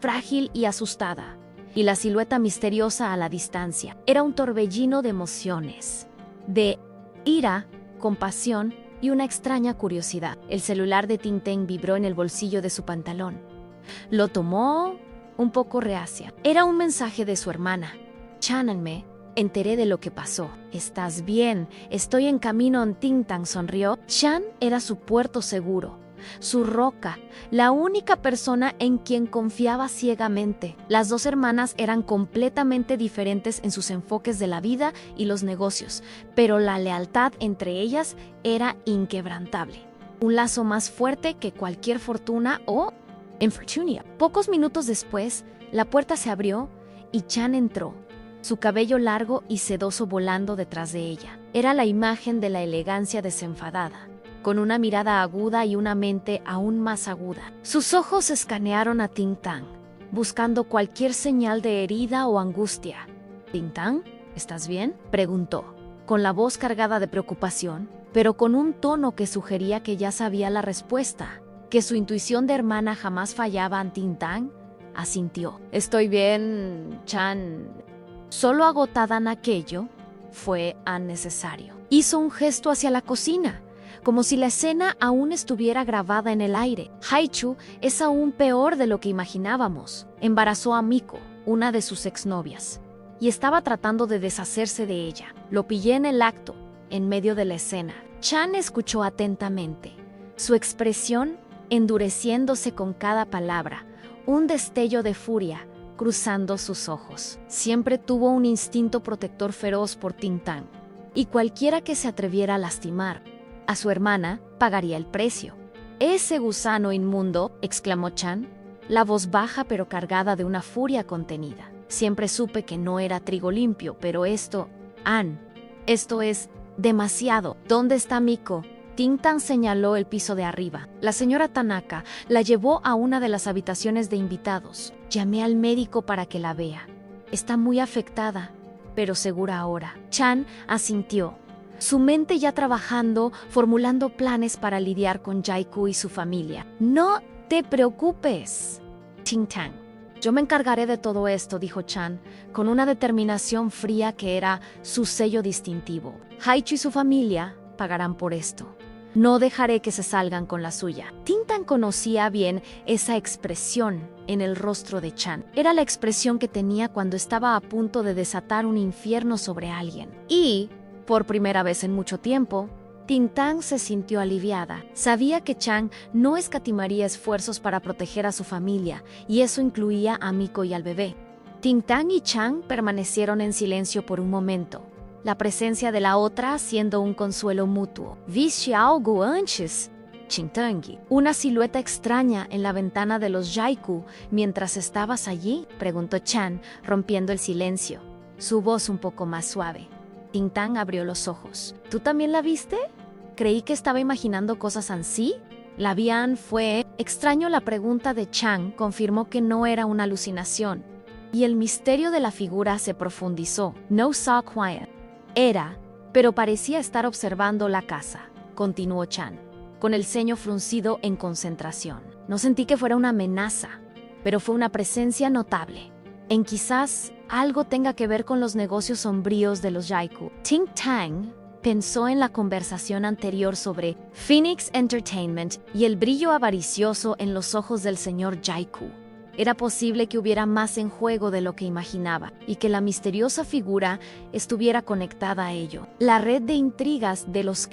frágil y asustada, y la silueta misteriosa a la distancia. Era un torbellino de emociones, de ira, compasión y una extraña curiosidad. El celular de Ting Tang vibró en el bolsillo de su pantalón. Lo tomó un poco reacia. Era un mensaje de su hermana. Chan, me enteré de lo que pasó. ¿Estás bien? Estoy en camino. Ting Tang sonrió. Chan era su puerto seguro, su roca, la única persona en quien confiaba ciegamente. Las dos hermanas eran completamente diferentes en sus enfoques de la vida y los negocios, pero la lealtad entre ellas era inquebrantable. Un lazo más fuerte que cualquier fortuna o infortunia. Pocos minutos después, la puerta se abrió y Chan entró, su cabello largo y sedoso volando detrás de ella. Era la imagen de la elegancia desenfadada, con una mirada aguda y una mente aún más aguda. Sus ojos escanearon a Ting Tang, buscando cualquier señal de herida o angustia. «Ting Tang, ¿estás bien?», preguntó, con la voz cargada de preocupación, pero con un tono que sugería que ya sabía la respuesta, que su intuición de hermana jamás fallaba. Ting Tang asintió. «Estoy bien, Chan». Solo agotada en aquello, fue innecesario. Hizo un gesto hacia la cocina, como si la escena aún estuviera grabada en el aire. Haichu es aún peor de lo que imaginábamos. Embarazó a Miko, una de sus exnovias, y estaba tratando de deshacerse de ella. Lo pillé en el acto, en medio de la escena. Chan escuchó atentamente, su expresión endureciéndose con cada palabra, un destello de furia cruzando sus ojos. Siempre tuvo un instinto protector feroz por Ting Tang, y cualquiera que se atreviera a lastimar a su hermana pagaría el precio. «Ese gusano inmundo», exclamó Chan, la voz baja pero cargada de una furia contenida. «Siempre supe que no era trigo limpio, pero esto es demasiado. ¿Dónde está Miko?». Ting Tang señaló el piso de arriba. La señora Tanaka la llevó a una de las habitaciones de invitados. «Llamé al médico para que la vea. Está muy afectada, pero segura ahora». Chan asintió, su mente ya trabajando, formulando planes para lidiar con Jae-kyu y su familia. «No te preocupes, Ting Tang. Yo me encargaré de todo esto», dijo Chan, con una determinación fría que era su sello distintivo. «Haichu y su familia pagarán por esto. No dejaré que se salgan con la suya». Ting Tang conocía bien esa expresión en el rostro de Chan. Era la expresión que tenía cuando estaba a punto de desatar un infierno sobre alguien. Y, por primera vez en mucho tiempo, Ting Tang se sintió aliviada. Sabía que Chan no escatimaría esfuerzos para proteger a su familia, y eso incluía a Miko y al bebé. Ting Tang y Chan permanecieron en silencio por un momento, la presencia de la otra siendo un consuelo mutuo. «¿Viste algo antes, Ting Tang?». «Una silueta extraña en la ventana de los Jae-kyu mientras estabas allí», preguntó Chan, rompiendo el silencio, su voz un poco más suave. Ting Tang abrió los ojos. «¿Tú también la viste? Creí que estaba imaginando cosas así». «¿La vieron? Fue extraño». La pregunta de Chan confirmó que no era una alucinación, y el misterio de la figura se profundizó. «No saw quiet. Era, pero parecía estar observando la casa», continuó Chan, con el ceño fruncido en concentración. «No sentí que fuera una amenaza, pero fue una presencia notable. En quizás algo tenga que ver con los negocios sombríos de los Jae-kyu». Ting Tang pensó en la conversación anterior sobre Phoenix Entertainment y el brillo avaricioso en los ojos del señor Jae-kyu. Era posible que hubiera más en juego de lo que imaginaba, y que la misteriosa figura estuviera conectada a ello. La red de intrigas de los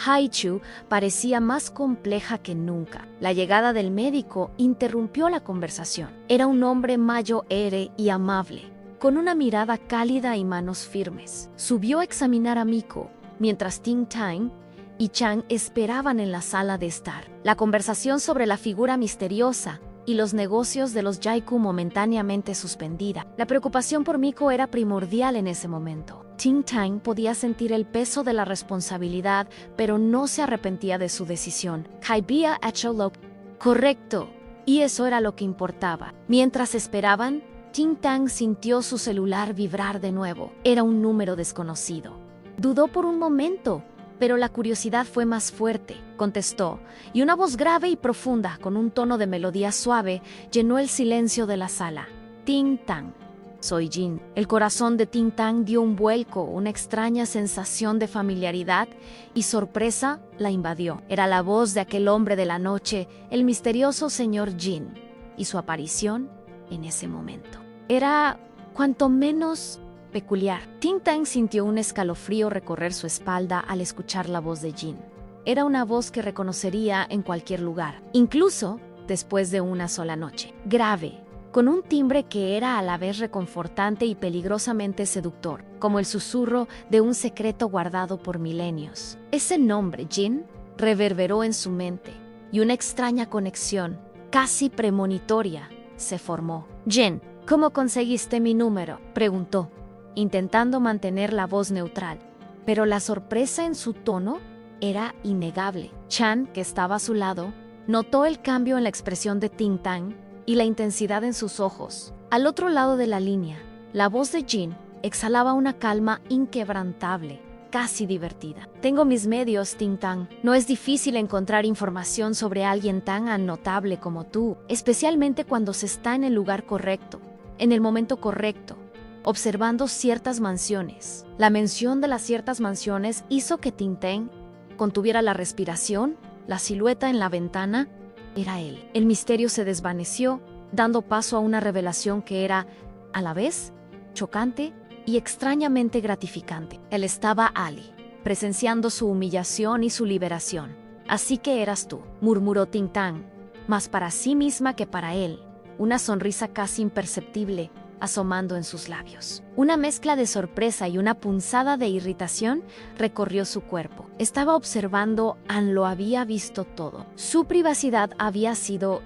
Haichu parecía más compleja que nunca. La llegada del médico interrumpió la conversación. Era un hombre mayor y amable, con una mirada cálida y manos firmes. Subió a examinar a Miko, mientras Ting Tang y Chan esperaban en la sala de estar. La conversación sobre la figura misteriosa y los negocios de los Jaiku momentáneamente suspendida. La preocupación por Miko era primordial en ese momento. Ting Tang podía sentir el peso de la responsabilidad, pero no se arrepentía de su decisión. Había hecho lo correcto, y eso era lo que importaba. Mientras esperaban, Ting Tang sintió su celular vibrar de nuevo. Era un número desconocido. Dudó por un momento, pero la curiosidad fue más fuerte. Contestó, y una voz grave y profunda, con un tono de melodía suave, llenó el silencio de la sala. Ting Tang. Soy Jin. El corazón de Ting Tang dio un vuelco, una extraña sensación de familiaridad y sorpresa la invadió. Era la voz de aquel hombre de la noche, el misterioso señor Jin, y su aparición en ese momento era cuanto menos peculiar. Ting Tang sintió un escalofrío recorrer su espalda al escuchar la voz de Jin. Era una voz que reconocería en cualquier lugar, incluso después de una sola noche. Grave, con un timbre que era a la vez reconfortante y peligrosamente seductor, como el susurro de un secreto guardado por milenios. Ese nombre, Jin, reverberó en su mente, y una extraña conexión, casi premonitoria, se formó. Jin, ¿cómo conseguiste mi número?, preguntó, intentando mantener la voz neutral. Pero la sorpresa en su tono era innegable. Chan, que estaba a su lado, notó el cambio en la expresión de Ting Tang y la intensidad en sus ojos. Al otro lado de la línea, la voz de Jin exhalaba una calma inquebrantable, casi divertida. Tengo mis medios, Ting Tang. No es difícil encontrar información sobre alguien tan notable como tú, especialmente cuando se está en el lugar correcto, en el momento correcto, observando ciertas mansiones. La mención de las ciertas mansiones hizo que Ting Tang contuviera la respiración. La silueta en la ventana era él. El misterio se desvaneció, dando paso a una revelación que era, a la vez, chocante y extrañamente gratificante. Él estaba Ali, presenciando su humillación y su liberación. Así que eras tú, murmuró Ting Tang, más para sí misma que para él, una sonrisa casi imperceptible asomando en sus labios. Una mezcla de sorpresa y una punzada de irritación recorrió su cuerpo. Estaba observando, lo había visto todo. Su privacidad había sido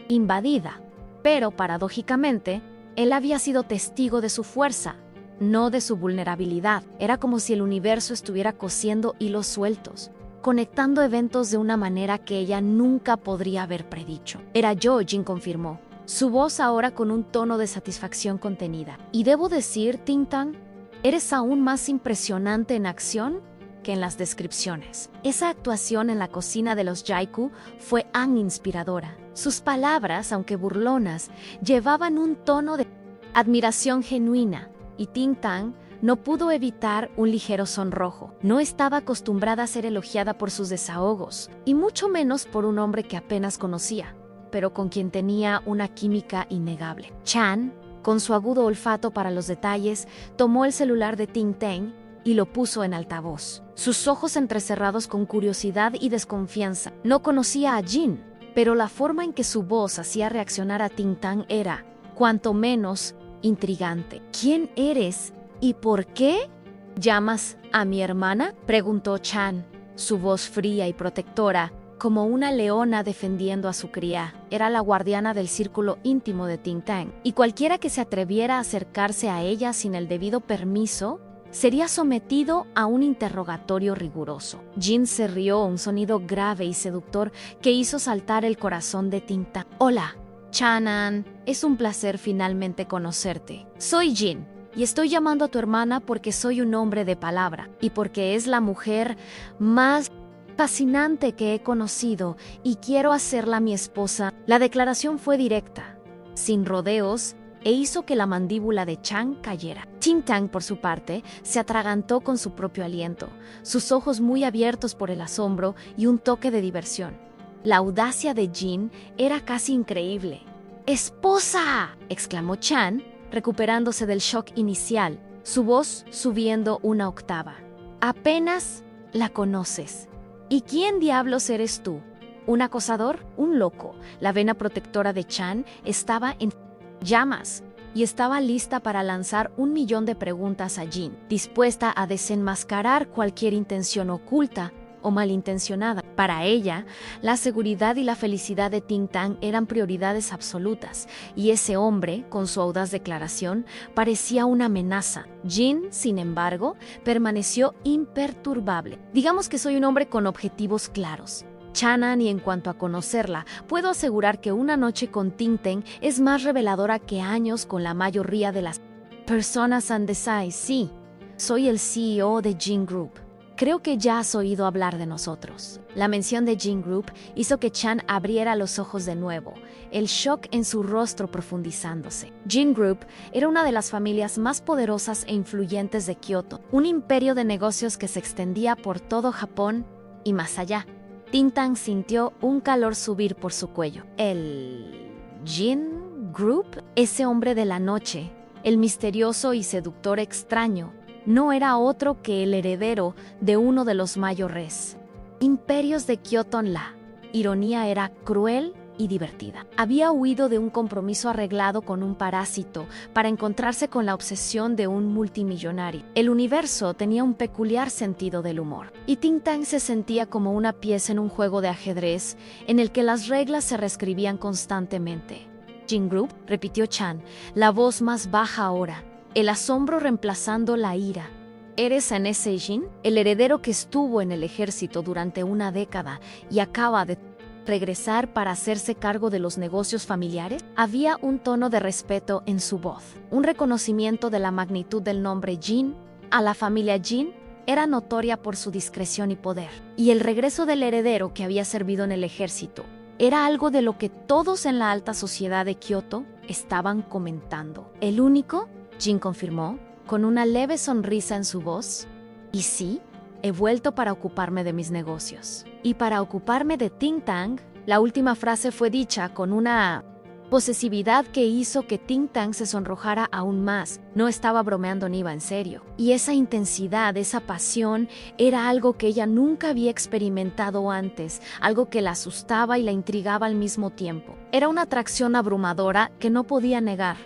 invadida, pero paradójicamente, él había sido testigo de su fuerza, no de su vulnerabilidad. Era como si el universo estuviera cosiendo hilos sueltos, conectando eventos de una manera que ella nunca podría haber predicho. Era yo, Jin confirmó, su voz ahora con un tono de satisfacción contenida. Y debo decir, Ting Tang, eres aún más impresionante en acción que en las descripciones. Esa actuación en la cocina de los Jaiku fue inspiradora. Sus palabras, aunque burlonas, llevaban un tono de admiración genuina, y Ting Tang no pudo evitar un ligero sonrojo. No estaba acostumbrada a ser elogiada por sus desahogos, y mucho menos por un hombre que apenas conocía, pero con quien tenía una química innegable. Chan, con su agudo olfato para los detalles, tomó el celular de Ting Tang y lo puso en altavoz, sus ojos entrecerrados con curiosidad y desconfianza. No conocía a Jin, pero la forma en que su voz hacía reaccionar a Ting Tang era, cuanto menos, intrigante. ¿Quién eres y por qué llamas a mi hermana?, preguntó Chan, su voz fría y protectora, como una leona defendiendo a su cría. Era la guardiana del círculo íntimo de Ting Tang, y cualquiera que se atreviera a acercarse a ella sin el debido permiso sería sometido a un interrogatorio riguroso. Jin se rió, un sonido grave y seductor que hizo saltar el corazón de Ting Tang. Hola, Chanan, es un placer finalmente conocerte. Soy Jin, y estoy llamando a tu hermana porque soy un hombre de palabra, y porque es la mujer más fascinante que he conocido, y quiero hacerla mi esposa. La declaración fue directa, sin rodeos, e hizo que la mandíbula de Chan cayera. Ting Tang, por su parte, se atragantó con su propio aliento, sus ojos muy abiertos por el asombro y un toque de diversión. La audacia de Jin era casi increíble. ¡Esposa!, exclamó Chan, recuperándose del shock inicial, su voz subiendo una octava. Apenas la conoces. ¿Y quién diablos eres tú? ¿Un acosador? ¿Un loco? La vena protectora de Chan estaba en llamas y estaba lista para lanzar 1.000.000 de preguntas a Jin, dispuesta a desenmascarar cualquier intención oculta o malintencionada. Para ella, la seguridad y la felicidad de Ting Tang eran prioridades absolutas, y ese hombre, con su audaz declaración, parecía una amenaza. Jin, sin embargo, permaneció imperturbable. Digamos que soy un hombre con objetivos claros. Chanan, y en cuanto a conocerla, puedo asegurar que una noche con Ting Tang es más reveladora que años con la mayoría de las personas and Desai. Sí, soy el CEO de Jin Group. Creo que ya has oído hablar de nosotros. La mención de Jin Group hizo que Chan abriera los ojos de nuevo, el shock en su rostro profundizándose. Jin Group era una de las familias más poderosas e influyentes de Kioto, un imperio de negocios que se extendía por todo Japón y más allá. Ting Tang sintió un calor subir por su cuello. ¿El Jin Group? Ese hombre de la noche, el misterioso y seductor extraño, no era otro que el heredero de uno de los mayores imperios de Kyoto. La ironía era cruel y divertida. Había huido de un compromiso arreglado con un parásito para encontrarse con la obsesión de un multimillonario. El universo tenía un peculiar sentido del humor, y Ting Tang se sentía como una pieza en un juego de ajedrez en el que las reglas se reescribían constantemente. Jin Group, repitió Chan, la voz más baja ahora, el asombro reemplazando la ira. ¿Eres ese Jin? El heredero que estuvo en el ejército durante una década y acaba de regresar para hacerse cargo de los negocios familiares. Había un tono de respeto en su voz, un reconocimiento de la magnitud del nombre Jin. A la familia Jin era notoria por su discreción y poder, y el regreso del heredero que había servido en el ejército era algo de lo que todos en la alta sociedad de Kioto estaban comentando. ¿El único?, Jin confirmó, con una leve sonrisa en su voz. Y sí, he vuelto para ocuparme de mis negocios. Y para ocuparme de Ting Tang. La última frase fue dicha con una posesividad que hizo que Ting Tang se sonrojara aún más. No estaba bromeando ni iba en serio. Y esa intensidad, esa pasión, era algo que ella nunca había experimentado antes, algo que la asustaba y la intrigaba al mismo tiempo. Era una atracción abrumadora que no podía negar,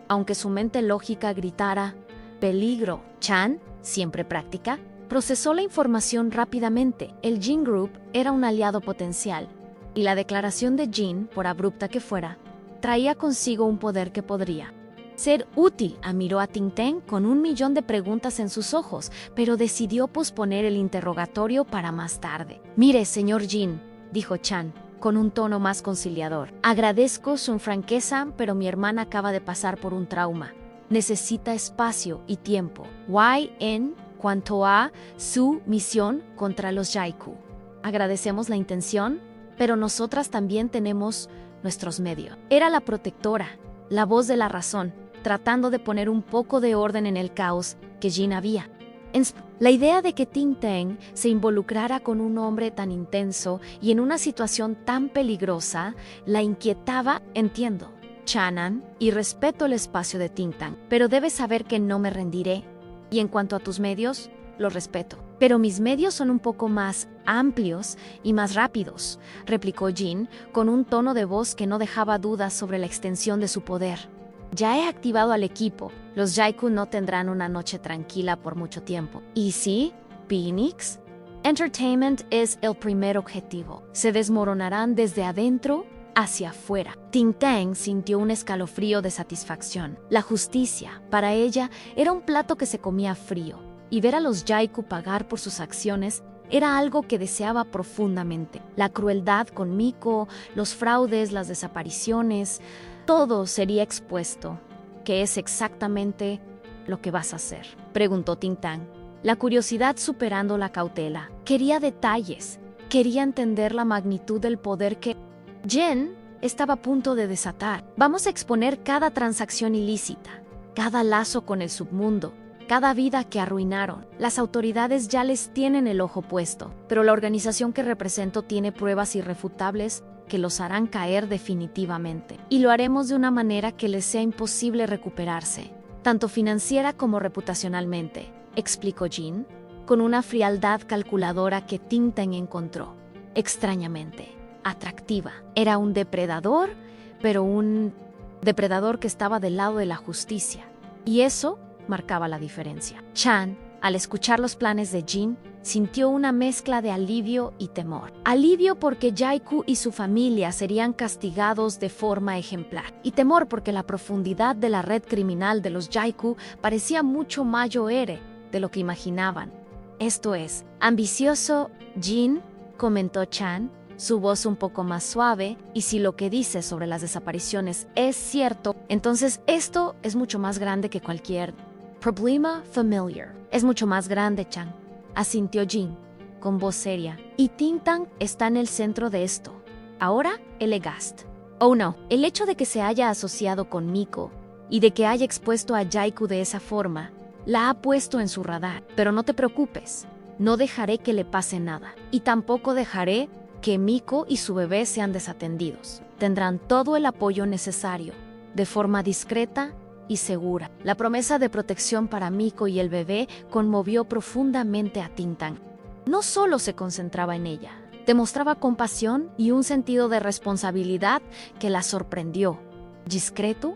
aunque su mente lógica gritara «peligro». Chan, siempre práctica, procesó la información rápidamente. El Jin Group era un aliado potencial, y la declaración de Jin, por abrupta que fuera, traía consigo un poder que podría ser útil. Miró a Ting Tang con 1.000.000 de preguntas en sus ojos, pero decidió posponer el interrogatorio para más tarde. «Mire, señor Jin», dijo Chan, con un tono más conciliador. «Agradezco su franqueza, pero mi hermana acaba de pasar por un trauma. Necesita espacio y tiempo. En cuanto a su misión contra los Yaiku. Agradecemos la intención, pero nosotras también tenemos nuestros medios». Era la protectora, la voz de la razón, tratando de poner un poco de orden en el caos que Jin había. La idea de que Ting Tang se involucrara con un hombre tan intenso y en una situación tan peligrosa la inquietaba. «Entiendo, Chanan, y respeto el espacio de Ting Tang, pero debes saber que no me rendiré. Y en cuanto a tus medios, los respeto. Pero mis medios son un poco más amplios y más rápidos», replicó Jin, con un tono de voz que no dejaba dudas sobre la extensión de su poder. «Ya he activado al equipo. Los Yaiku no tendrán una noche tranquila por mucho tiempo. ¿Y sí, Phoenix? Entertainment es el primer objetivo. Se desmoronarán desde adentro hacia afuera». Ting Tang sintió un escalofrío de satisfacción. La justicia, para ella, era un plato que se comía frío, y ver a los Yaiku pagar por sus acciones era algo que deseaba profundamente. La crueldad con Miko, los fraudes, las desapariciones, todo sería expuesto. «¿Qué es exactamente lo que vas a hacer?», preguntó Ting Tang, la curiosidad superando la cautela. Quería detalles, quería entender la magnitud del poder que Jin estaba a punto de desatar. «Vamos a exponer cada transacción ilícita, cada lazo con el submundo, cada vida que arruinaron. Las autoridades ya les tienen el ojo puesto, pero la organización que represento tiene pruebas irrefutables que los harán caer definitivamente. Y lo haremos de una manera que les sea imposible recuperarse, tanto financiera como reputacionalmente», explicó Jin, con una frialdad calculadora que Ting Tang encontró extrañamente atractiva. Era un depredador, pero un depredador que estaba del lado de la justicia. Y eso marcaba la diferencia. Chan, al escuchar los planes de Jin, sintió una mezcla de alivio y temor. Alivio porque Jae-kyu y su familia serían castigados de forma ejemplar. Y temor porque la profundidad de la red criminal de los Jae-kyu parecía mucho mayor de lo que imaginaban. Esto es, ambicioso, Jin, comentó Chan, su voz un poco más suave, y si lo que dice sobre las desapariciones es cierto, entonces esto es mucho más grande que cualquier problema familiar. Es mucho más grande, Chan, asintió Jin, con voz seria. Y Ting-Tang está en el centro de esto. Ahora, el Egast. Oh no, el hecho de que se haya asociado con Miko y de que haya expuesto a Jae-kyu de esa forma, la ha puesto en su radar. Pero no te preocupes, no dejaré que le pase nada. Y tampoco dejaré que Miko y su bebé sean desatendidos. Tendrán todo el apoyo necesario, de forma discreta y segura. La promesa de protección para Miko y el bebé conmovió profundamente a Ting-Tang. No solo se concentraba en ella, demostraba compasión y un sentido de responsabilidad que la sorprendió. ¿Discreto,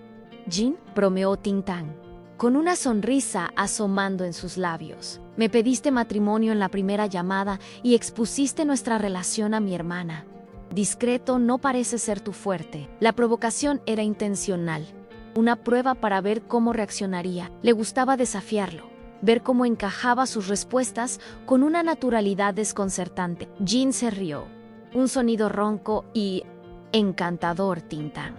Jin?, bromeó Ting-Tang, con una sonrisa asomando en sus labios. Me pediste matrimonio en la primera llamada y expusiste nuestra relación a mi hermana. Discreto no parece ser tu fuerte. La provocación era intencional. Una prueba para ver cómo reaccionaría. Le gustaba desafiarlo, ver cómo encajaba sus respuestas con una naturalidad desconcertante. Jin se rió. Un sonido ronco y encantador, Ting-Tang.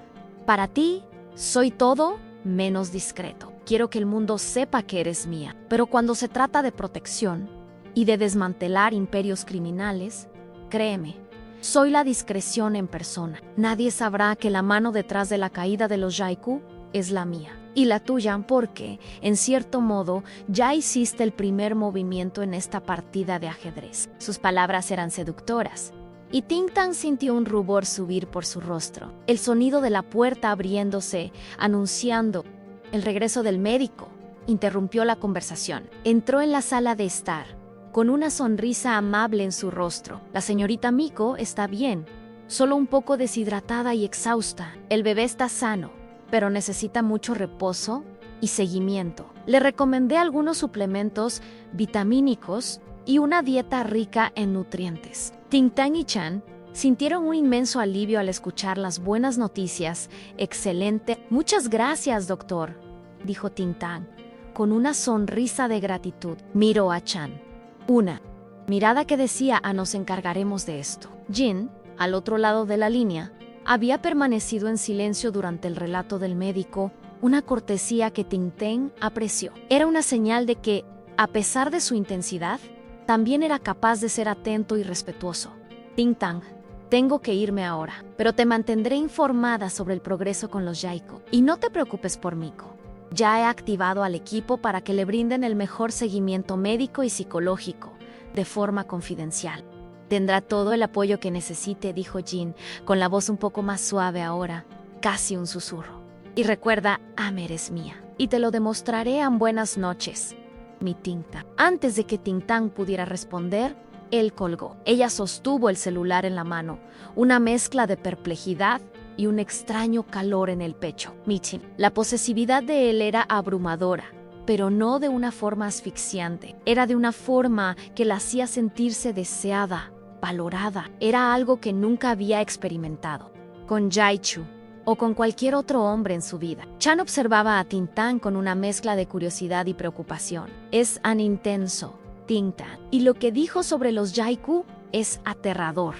Para ti, soy todo menos discreto. Quiero que el mundo sepa que eres mía. Pero cuando se trata de protección y de desmantelar imperios criminales, créeme, soy la discreción en persona. Nadie sabrá que la mano detrás de la caída de los Jae-kyu es la mía y la tuya, porque, en cierto modo, ya hiciste el primer movimiento en esta partida de ajedrez. Sus palabras eran seductoras, y Ting-Tang sintió un rubor subir por su rostro. El sonido de la puerta abriéndose, anunciando el regreso del médico, interrumpió la conversación. Entró en la sala de estar, con una sonrisa amable en su rostro. La señorita Miko está bien, solo un poco deshidratada y exhausta. El bebé está sano, pero necesita mucho reposo y seguimiento. Le recomendé algunos suplementos vitamínicos y una dieta rica en nutrientes. Ting-Tang y Chan sintieron un inmenso alivio al escuchar las buenas noticias. Excelente. Muchas gracias, doctor, dijo Ting-Tang, con una sonrisa de gratitud. Miró a Chan. Una mirada que decía: nos encargaremos de esto. Jin, al otro lado de la línea, había permanecido en silencio durante el relato del médico, una cortesía que Ting-Tang apreció. Era una señal de que, a pesar de su intensidad, también era capaz de ser atento y respetuoso. Ting-Tang, tengo que irme ahora, pero te mantendré informada sobre el progreso con los Jae-kyu. Y no te preocupes por Miko. Ya he activado al equipo para que le brinden el mejor seguimiento médico y psicológico, de forma confidencial. Tendrá todo el apoyo que necesite, dijo Jin, con la voz un poco más suave ahora, casi un susurro. Y recuerda, Amer es mía, y te lo demostraré en buenas noches, mi Ting-Tang. Antes de que Ting-Tang pudiera responder, él colgó. Ella sostuvo el celular en la mano, una mezcla de perplejidad y un extraño calor en el pecho. Michin, la posesividad de él era abrumadora, pero no de una forma asfixiante. Era de una forma que la hacía sentirse deseada, valorada. Era algo que nunca había experimentado con Jae-kyu o con cualquier otro hombre en su vida. Chan observaba a Ting-Tang con una mezcla de curiosidad y preocupación. Es tan intenso, Ting-Tang, y lo que dijo sobre los Jae-kyu es aterrador.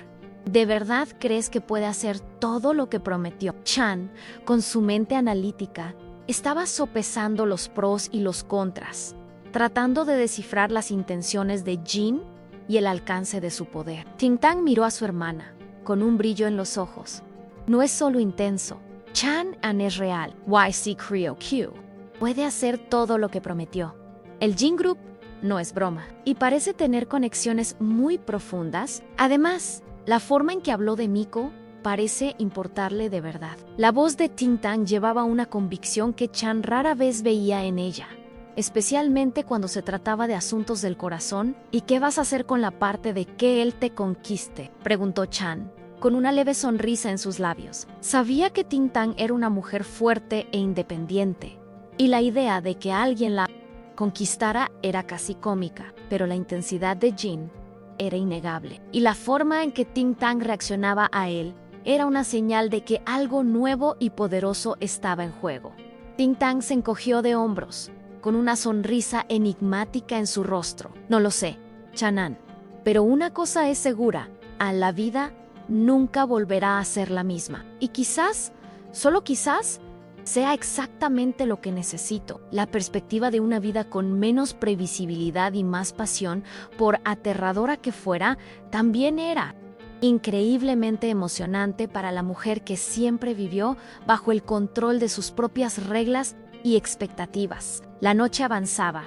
¿De verdad crees que puede hacer todo lo que prometió? Chan, con su mente analítica, estaba sopesando los pros y los contras, tratando de descifrar las intenciones de Jin y el alcance de su poder. Ting-Tang miró a su hermana, con un brillo en los ojos. No es solo intenso. Chan-an es real. YC Creo-Q puede hacer todo lo que prometió. El Jin Group no es broma, y parece tener conexiones muy profundas. Además, la forma en que habló de Miko parece importarle de verdad. La voz de Ting-Tang llevaba una convicción que Chan rara vez veía en ella, especialmente cuando se trataba de asuntos del corazón. ¿Y qué vas a hacer con la parte de que él te conquiste?, preguntó Chan, con una leve sonrisa en sus labios. Sabía que Ting-Tang era una mujer fuerte e independiente, y la idea de que alguien la conquistara era casi cómica, pero la intensidad de Jin era innegable. Y la forma en que Ting Tang reaccionaba a él era una señal de que algo nuevo y poderoso estaba en juego. Ting Tang se encogió de hombros, con una sonrisa enigmática en su rostro. No lo sé, Chanan, pero una cosa es segura, a la vida nunca volverá a ser la misma. Y quizás, solo quizás, sea exactamente lo que necesito. La perspectiva de una vida con menos previsibilidad y más pasión, por aterradora que fuera, también era increíblemente emocionante para la mujer que siempre vivió bajo el control de sus propias reglas y expectativas. La noche avanzaba,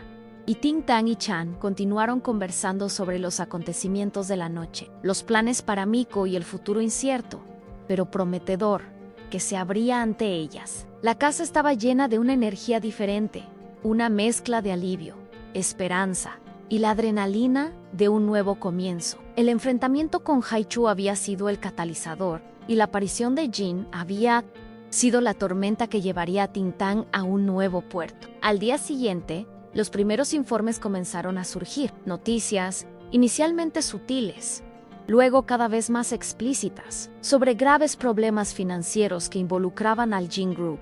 y Ting Tang y Chan continuaron conversando sobre los acontecimientos de la noche, los planes para Miko y el futuro incierto, pero prometedor, que se abría ante ellas. La casa estaba llena de una energía diferente, una mezcla de alivio, esperanza y la adrenalina de un nuevo comienzo. El enfrentamiento con Haichu había sido el catalizador y la aparición de Jin había sido la tormenta que llevaría a Ting Tang a un nuevo puerto. Al día siguiente, los primeros informes comenzaron a surgir, noticias inicialmente sutiles, luego cada vez más explícitas, sobre graves problemas financieros que involucraban al Jin Group.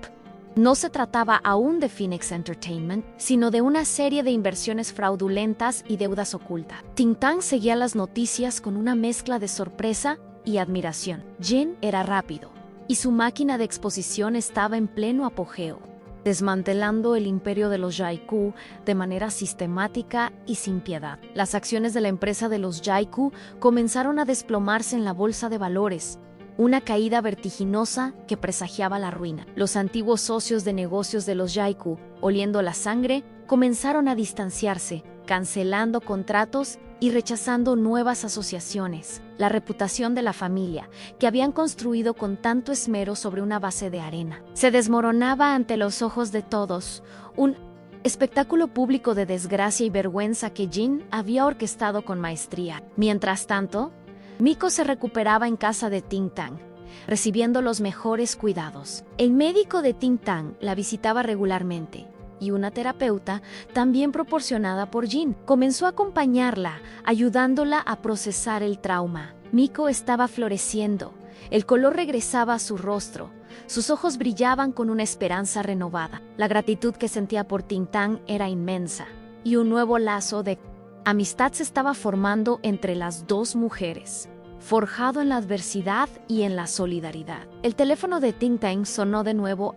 No se trataba aún de Phoenix Entertainment, sino de una serie de inversiones fraudulentas y deudas ocultas. Ting Tang seguía las noticias con una mezcla de sorpresa y admiración. Jin era rápido, y su máquina de exposición estaba en pleno apogeo, desmantelando el imperio de los Yaiku de manera sistemática y sin piedad. Las acciones de la empresa de los Yaiku comenzaron a desplomarse en la bolsa de valores, una caída vertiginosa que presagiaba la ruina. Los antiguos socios de negocios de los Yaiku, oliendo la sangre, comenzaron a distanciarse, cancelando contratos y rechazando nuevas asociaciones. La reputación de la familia, que habían construido con tanto esmero sobre una base de arena, se desmoronaba ante los ojos de todos, un espectáculo público de desgracia y vergüenza que Jin había orquestado con maestría. Mientras tanto, Miko se recuperaba en casa de Ting Tang, recibiendo los mejores cuidados. El médico de Ting Tang la visitaba regularmente, y una terapeuta, también proporcionada por Jin, comenzó a acompañarla, ayudándola a procesar el trauma. Miko estaba floreciendo, el color regresaba a su rostro, sus ojos brillaban con una esperanza renovada. La gratitud que sentía por Ting Tang era inmensa, y un nuevo lazo de amistad se estaba formando entre las dos mujeres, forjado en la adversidad y en la solidaridad. El teléfono de Ting Tang sonó de nuevo.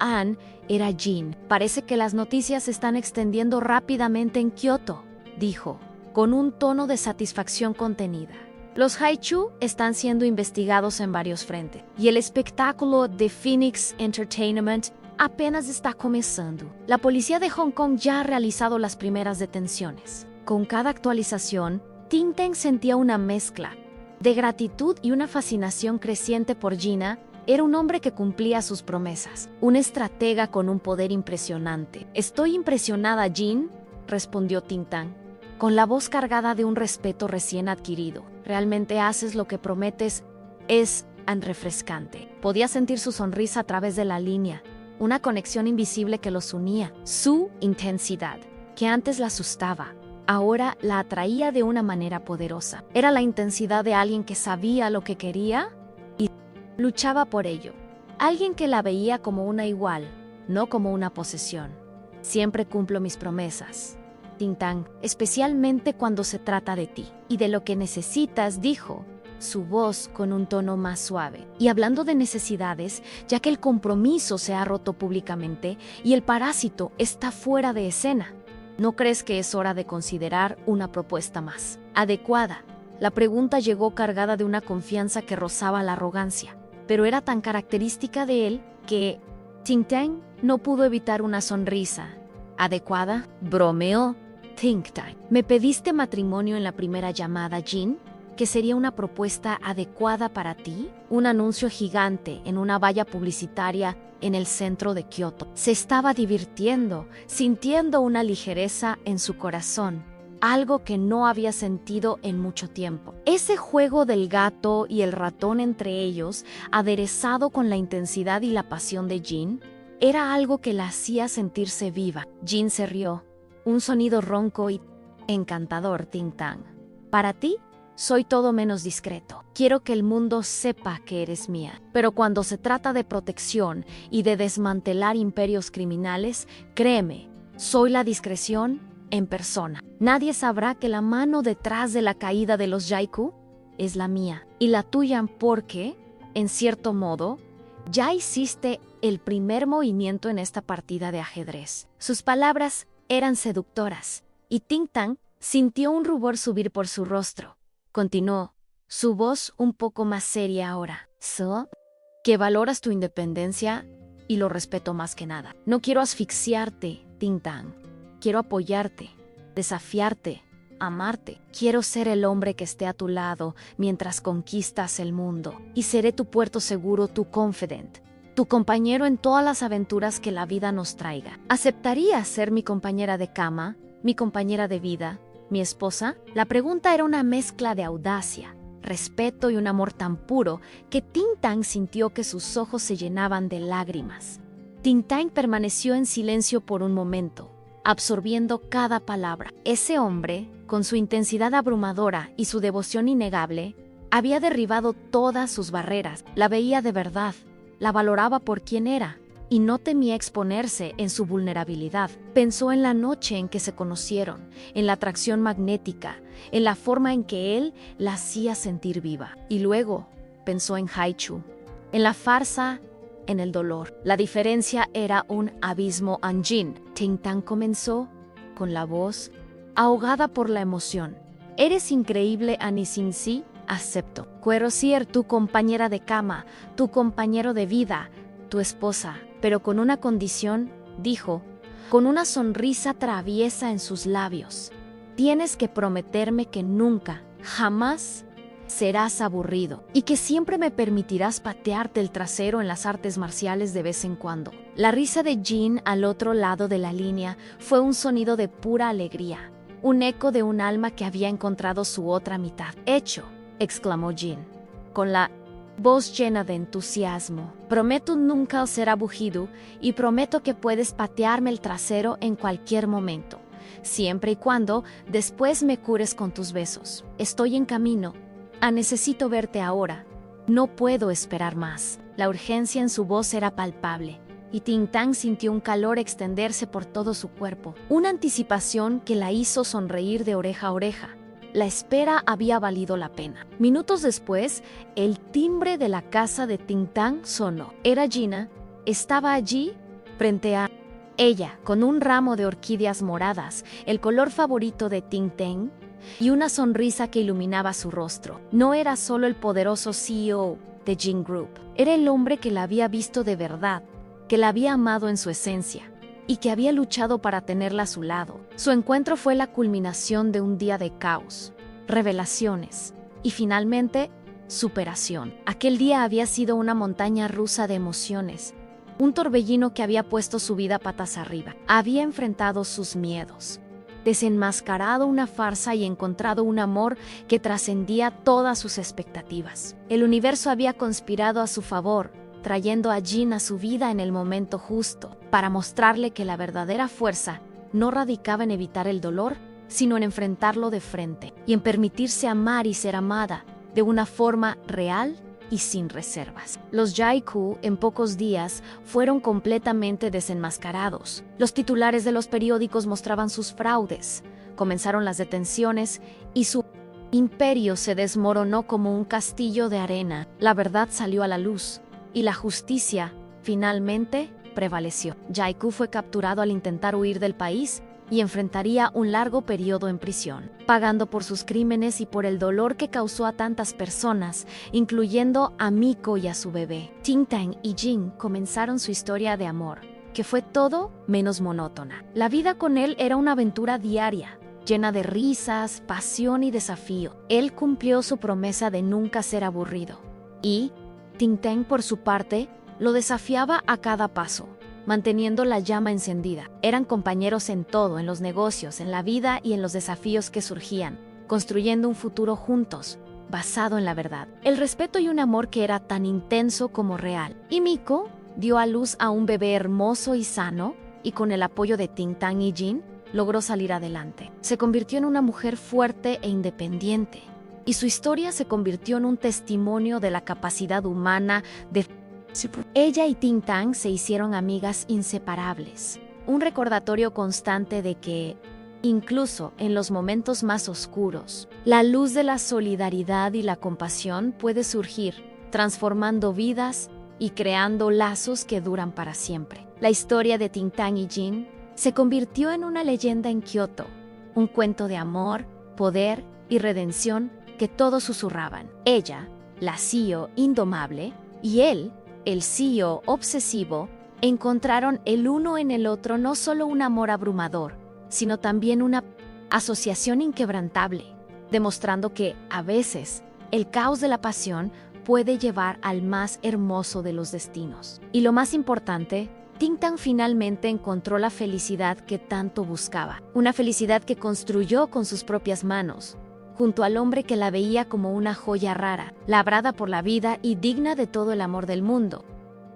Era Jin. Parece que las noticias se están extendiendo rápidamente en Kioto, dijo, con un tono de satisfacción contenida. Los Haichu están siendo investigados en varios frentes, y el espectáculo de Phoenix Entertainment apenas está comenzando. La policía de Hong Kong ya ha realizado las primeras detenciones. Con cada actualización, Ting Tang sentía una mezcla de gratitud y una fascinación creciente por Gina. Era un hombre que cumplía sus promesas, un estratega con un poder impresionante. «Estoy impresionada, Jin», respondió Ting Tang, con la voz cargada de un respeto recién adquirido. «Realmente haces lo que prometes. Es tan refrescante». Podía sentir su sonrisa a través de la línea, una conexión invisible que los unía. Su intensidad, que antes la asustaba, ahora la atraía de una manera poderosa. Era la intensidad de alguien que sabía lo que quería y luchaba por ello. Alguien que la veía como una igual, no como una posesión. «Siempre cumplo mis promesas, Ting Tang, especialmente cuando se trata de ti. Y de lo que necesitas», dijo, su voz con un tono más suave. Y hablando de necesidades, ya que el compromiso se ha roto públicamente y el parásito está fuera de escena, ¿no crees que es hora de considerar una propuesta más adecuada? La pregunta llegó cargada de una confianza que rozaba la arrogancia, pero era tan característica de él que Ting Tang no pudo evitar una sonrisa. ¿Adecuada?, bromeó Ting Tang. «¿Me pediste matrimonio en la primera llamada, Jin? ¿Que sería una propuesta adecuada para ti?» Un anuncio gigante en una valla publicitaria en el centro de Kioto. Se estaba divirtiendo, sintiendo una ligereza en su corazón, algo que no había sentido en mucho tiempo. Ese juego del gato y el ratón entre ellos, aderezado con la intensidad y la pasión de Jin, era algo que la hacía sentirse viva. Jin se rió, un sonido ronco y encantador, Tintang. Para ti, soy todo menos discreto. Quiero que el mundo sepa que eres mía. Pero cuando se trata de protección y de desmantelar imperios criminales, créeme, soy la discreción en persona. Nadie sabrá que la mano detrás de la caída de los Yaiku es la mía y la tuya porque, en cierto modo, ya hiciste el primer movimiento en esta partida de ajedrez. Sus palabras eran seductoras y Tintang sintió un rubor subir por su rostro. Continuó, su voz un poco más seria ahora. ¿So? Que valoras tu independencia y lo respeto más que nada. No quiero asfixiarte, Tintang. Quiero apoyarte, desafiarte, amarte. Quiero ser el hombre que esté a tu lado mientras conquistas el mundo. Y seré tu puerto seguro, tu confident, tu compañero en todas las aventuras que la vida nos traiga. ¿Aceptarías ser mi compañera de cama, mi compañera de vida, mi esposa? La pregunta era una mezcla de audacia, respeto y un amor tan puro que Tintang sintió que sus ojos se llenaban de lágrimas. Tintang permaneció en silencio por un momento, absorbiendo cada palabra. Ese hombre, con su intensidad abrumadora y su devoción innegable, había derribado todas sus barreras. La veía de verdad, la valoraba por quien era y no temía exponerse en su vulnerabilidad. Pensó en la noche en que se conocieron, en la atracción magnética, en la forma en que él la hacía sentir viva. Y luego pensó en Haichu, en la farsa, en el dolor. La diferencia era un abismo Anjin. Tintang comenzó, con la voz ahogada por la emoción. Eres increíble, Anisinsi, acepto. Quiero ser tu compañera de cama, tu compañero de vida, tu esposa, pero con una condición, dijo, con una sonrisa traviesa en sus labios. Tienes que prometerme que nunca, jamás serás aburrido y que siempre me permitirás patearte el trasero en las artes marciales de vez en cuando. La risa de Jin al otro lado de la línea fue un sonido de pura alegría, un eco de un alma que había encontrado su otra mitad. Hecho, exclamó Jin, con la voz llena de entusiasmo. Prometo nunca ser aburrido y prometo que puedes patearme el trasero en cualquier momento, siempre y cuando después me cures con tus besos. Estoy en camino. Necesito verte ahora. No puedo esperar más. La urgencia en su voz era palpable, y Tintang sintió un calor extenderse por todo su cuerpo, una anticipación que la hizo sonreír de oreja a oreja. La espera había valido la pena. Minutos después, el timbre de la casa de Tintang sonó. Era Gina. Estaba allí, frente a ella, con un ramo de orquídeas moradas, el color favorito de Tintang, y una sonrisa que iluminaba su rostro. No era solo el poderoso CEO de Jin Group. Era el hombre que la había visto de verdad, que la había amado en su esencia, y que había luchado para tenerla a su lado. Su encuentro fue la culminación de un día de caos, revelaciones y finalmente superación. Aquel día había sido una montaña rusa de emociones, un torbellino que había puesto su vida patas arriba. Había enfrentado sus miedos, desenmascarado una farsa y encontrado un amor que trascendía todas sus expectativas. El universo había conspirado a su favor, trayendo a Jin a su vida en el momento justo, para mostrarle que la verdadera fuerza no radicaba en evitar el dolor, sino en enfrentarlo de frente, y en permitirse amar y ser amada de una forma real y sin reservas. Los Yaiku, en pocos días, fueron completamente desenmascarados. Los titulares de los periódicos mostraban sus fraudes, comenzaron las detenciones y su imperio se desmoronó como un castillo de arena. La verdad salió a la luz y la justicia, finalmente, prevaleció. Yaiku fue capturado al intentar huir del país y enfrentaría un largo periodo en prisión, pagando por sus crímenes y por el dolor que causó a tantas personas, incluyendo a Miko y a su bebé. Tintang y Jin comenzaron su historia de amor, que fue todo menos monótona. La vida con él era una aventura diaria, llena de risas, pasión y desafío. Él cumplió su promesa de nunca ser aburrido, y Tintang, por su parte, lo desafiaba a cada paso, manteniendo la llama encendida. Eran compañeros en todo, en los negocios, en la vida y en los desafíos que surgían, construyendo un futuro juntos, basado en la verdad, el respeto y un amor que era tan intenso como real. Y Miko dio a luz a un bebé hermoso y sano, y con el apoyo de Tintang y Jin, logró salir adelante. Se convirtió en una mujer fuerte e independiente, y su historia se convirtió en un testimonio de la capacidad humana de... Ella y Ting Tang se hicieron amigas inseparables, un recordatorio constante de que, incluso en los momentos más oscuros, la luz de la solidaridad y la compasión puede surgir, transformando vidas y creando lazos que duran para siempre. La historia de Ting Tang y Jin se convirtió en una leyenda en Kioto, un cuento de amor, poder y redención que todos susurraban. Ella, la CEO indomable, y él, el CEO obsesivo, encontraron el uno en el otro no solo un amor abrumador, sino también una asociación inquebrantable, demostrando que, a veces, el caos de la pasión puede llevar al más hermoso de los destinos. Y lo más importante, Ting Tang finalmente encontró la felicidad que tanto buscaba, una felicidad que construyó con sus propias manos, junto al hombre que la veía como una joya rara, labrada por la vida y digna de todo el amor del mundo.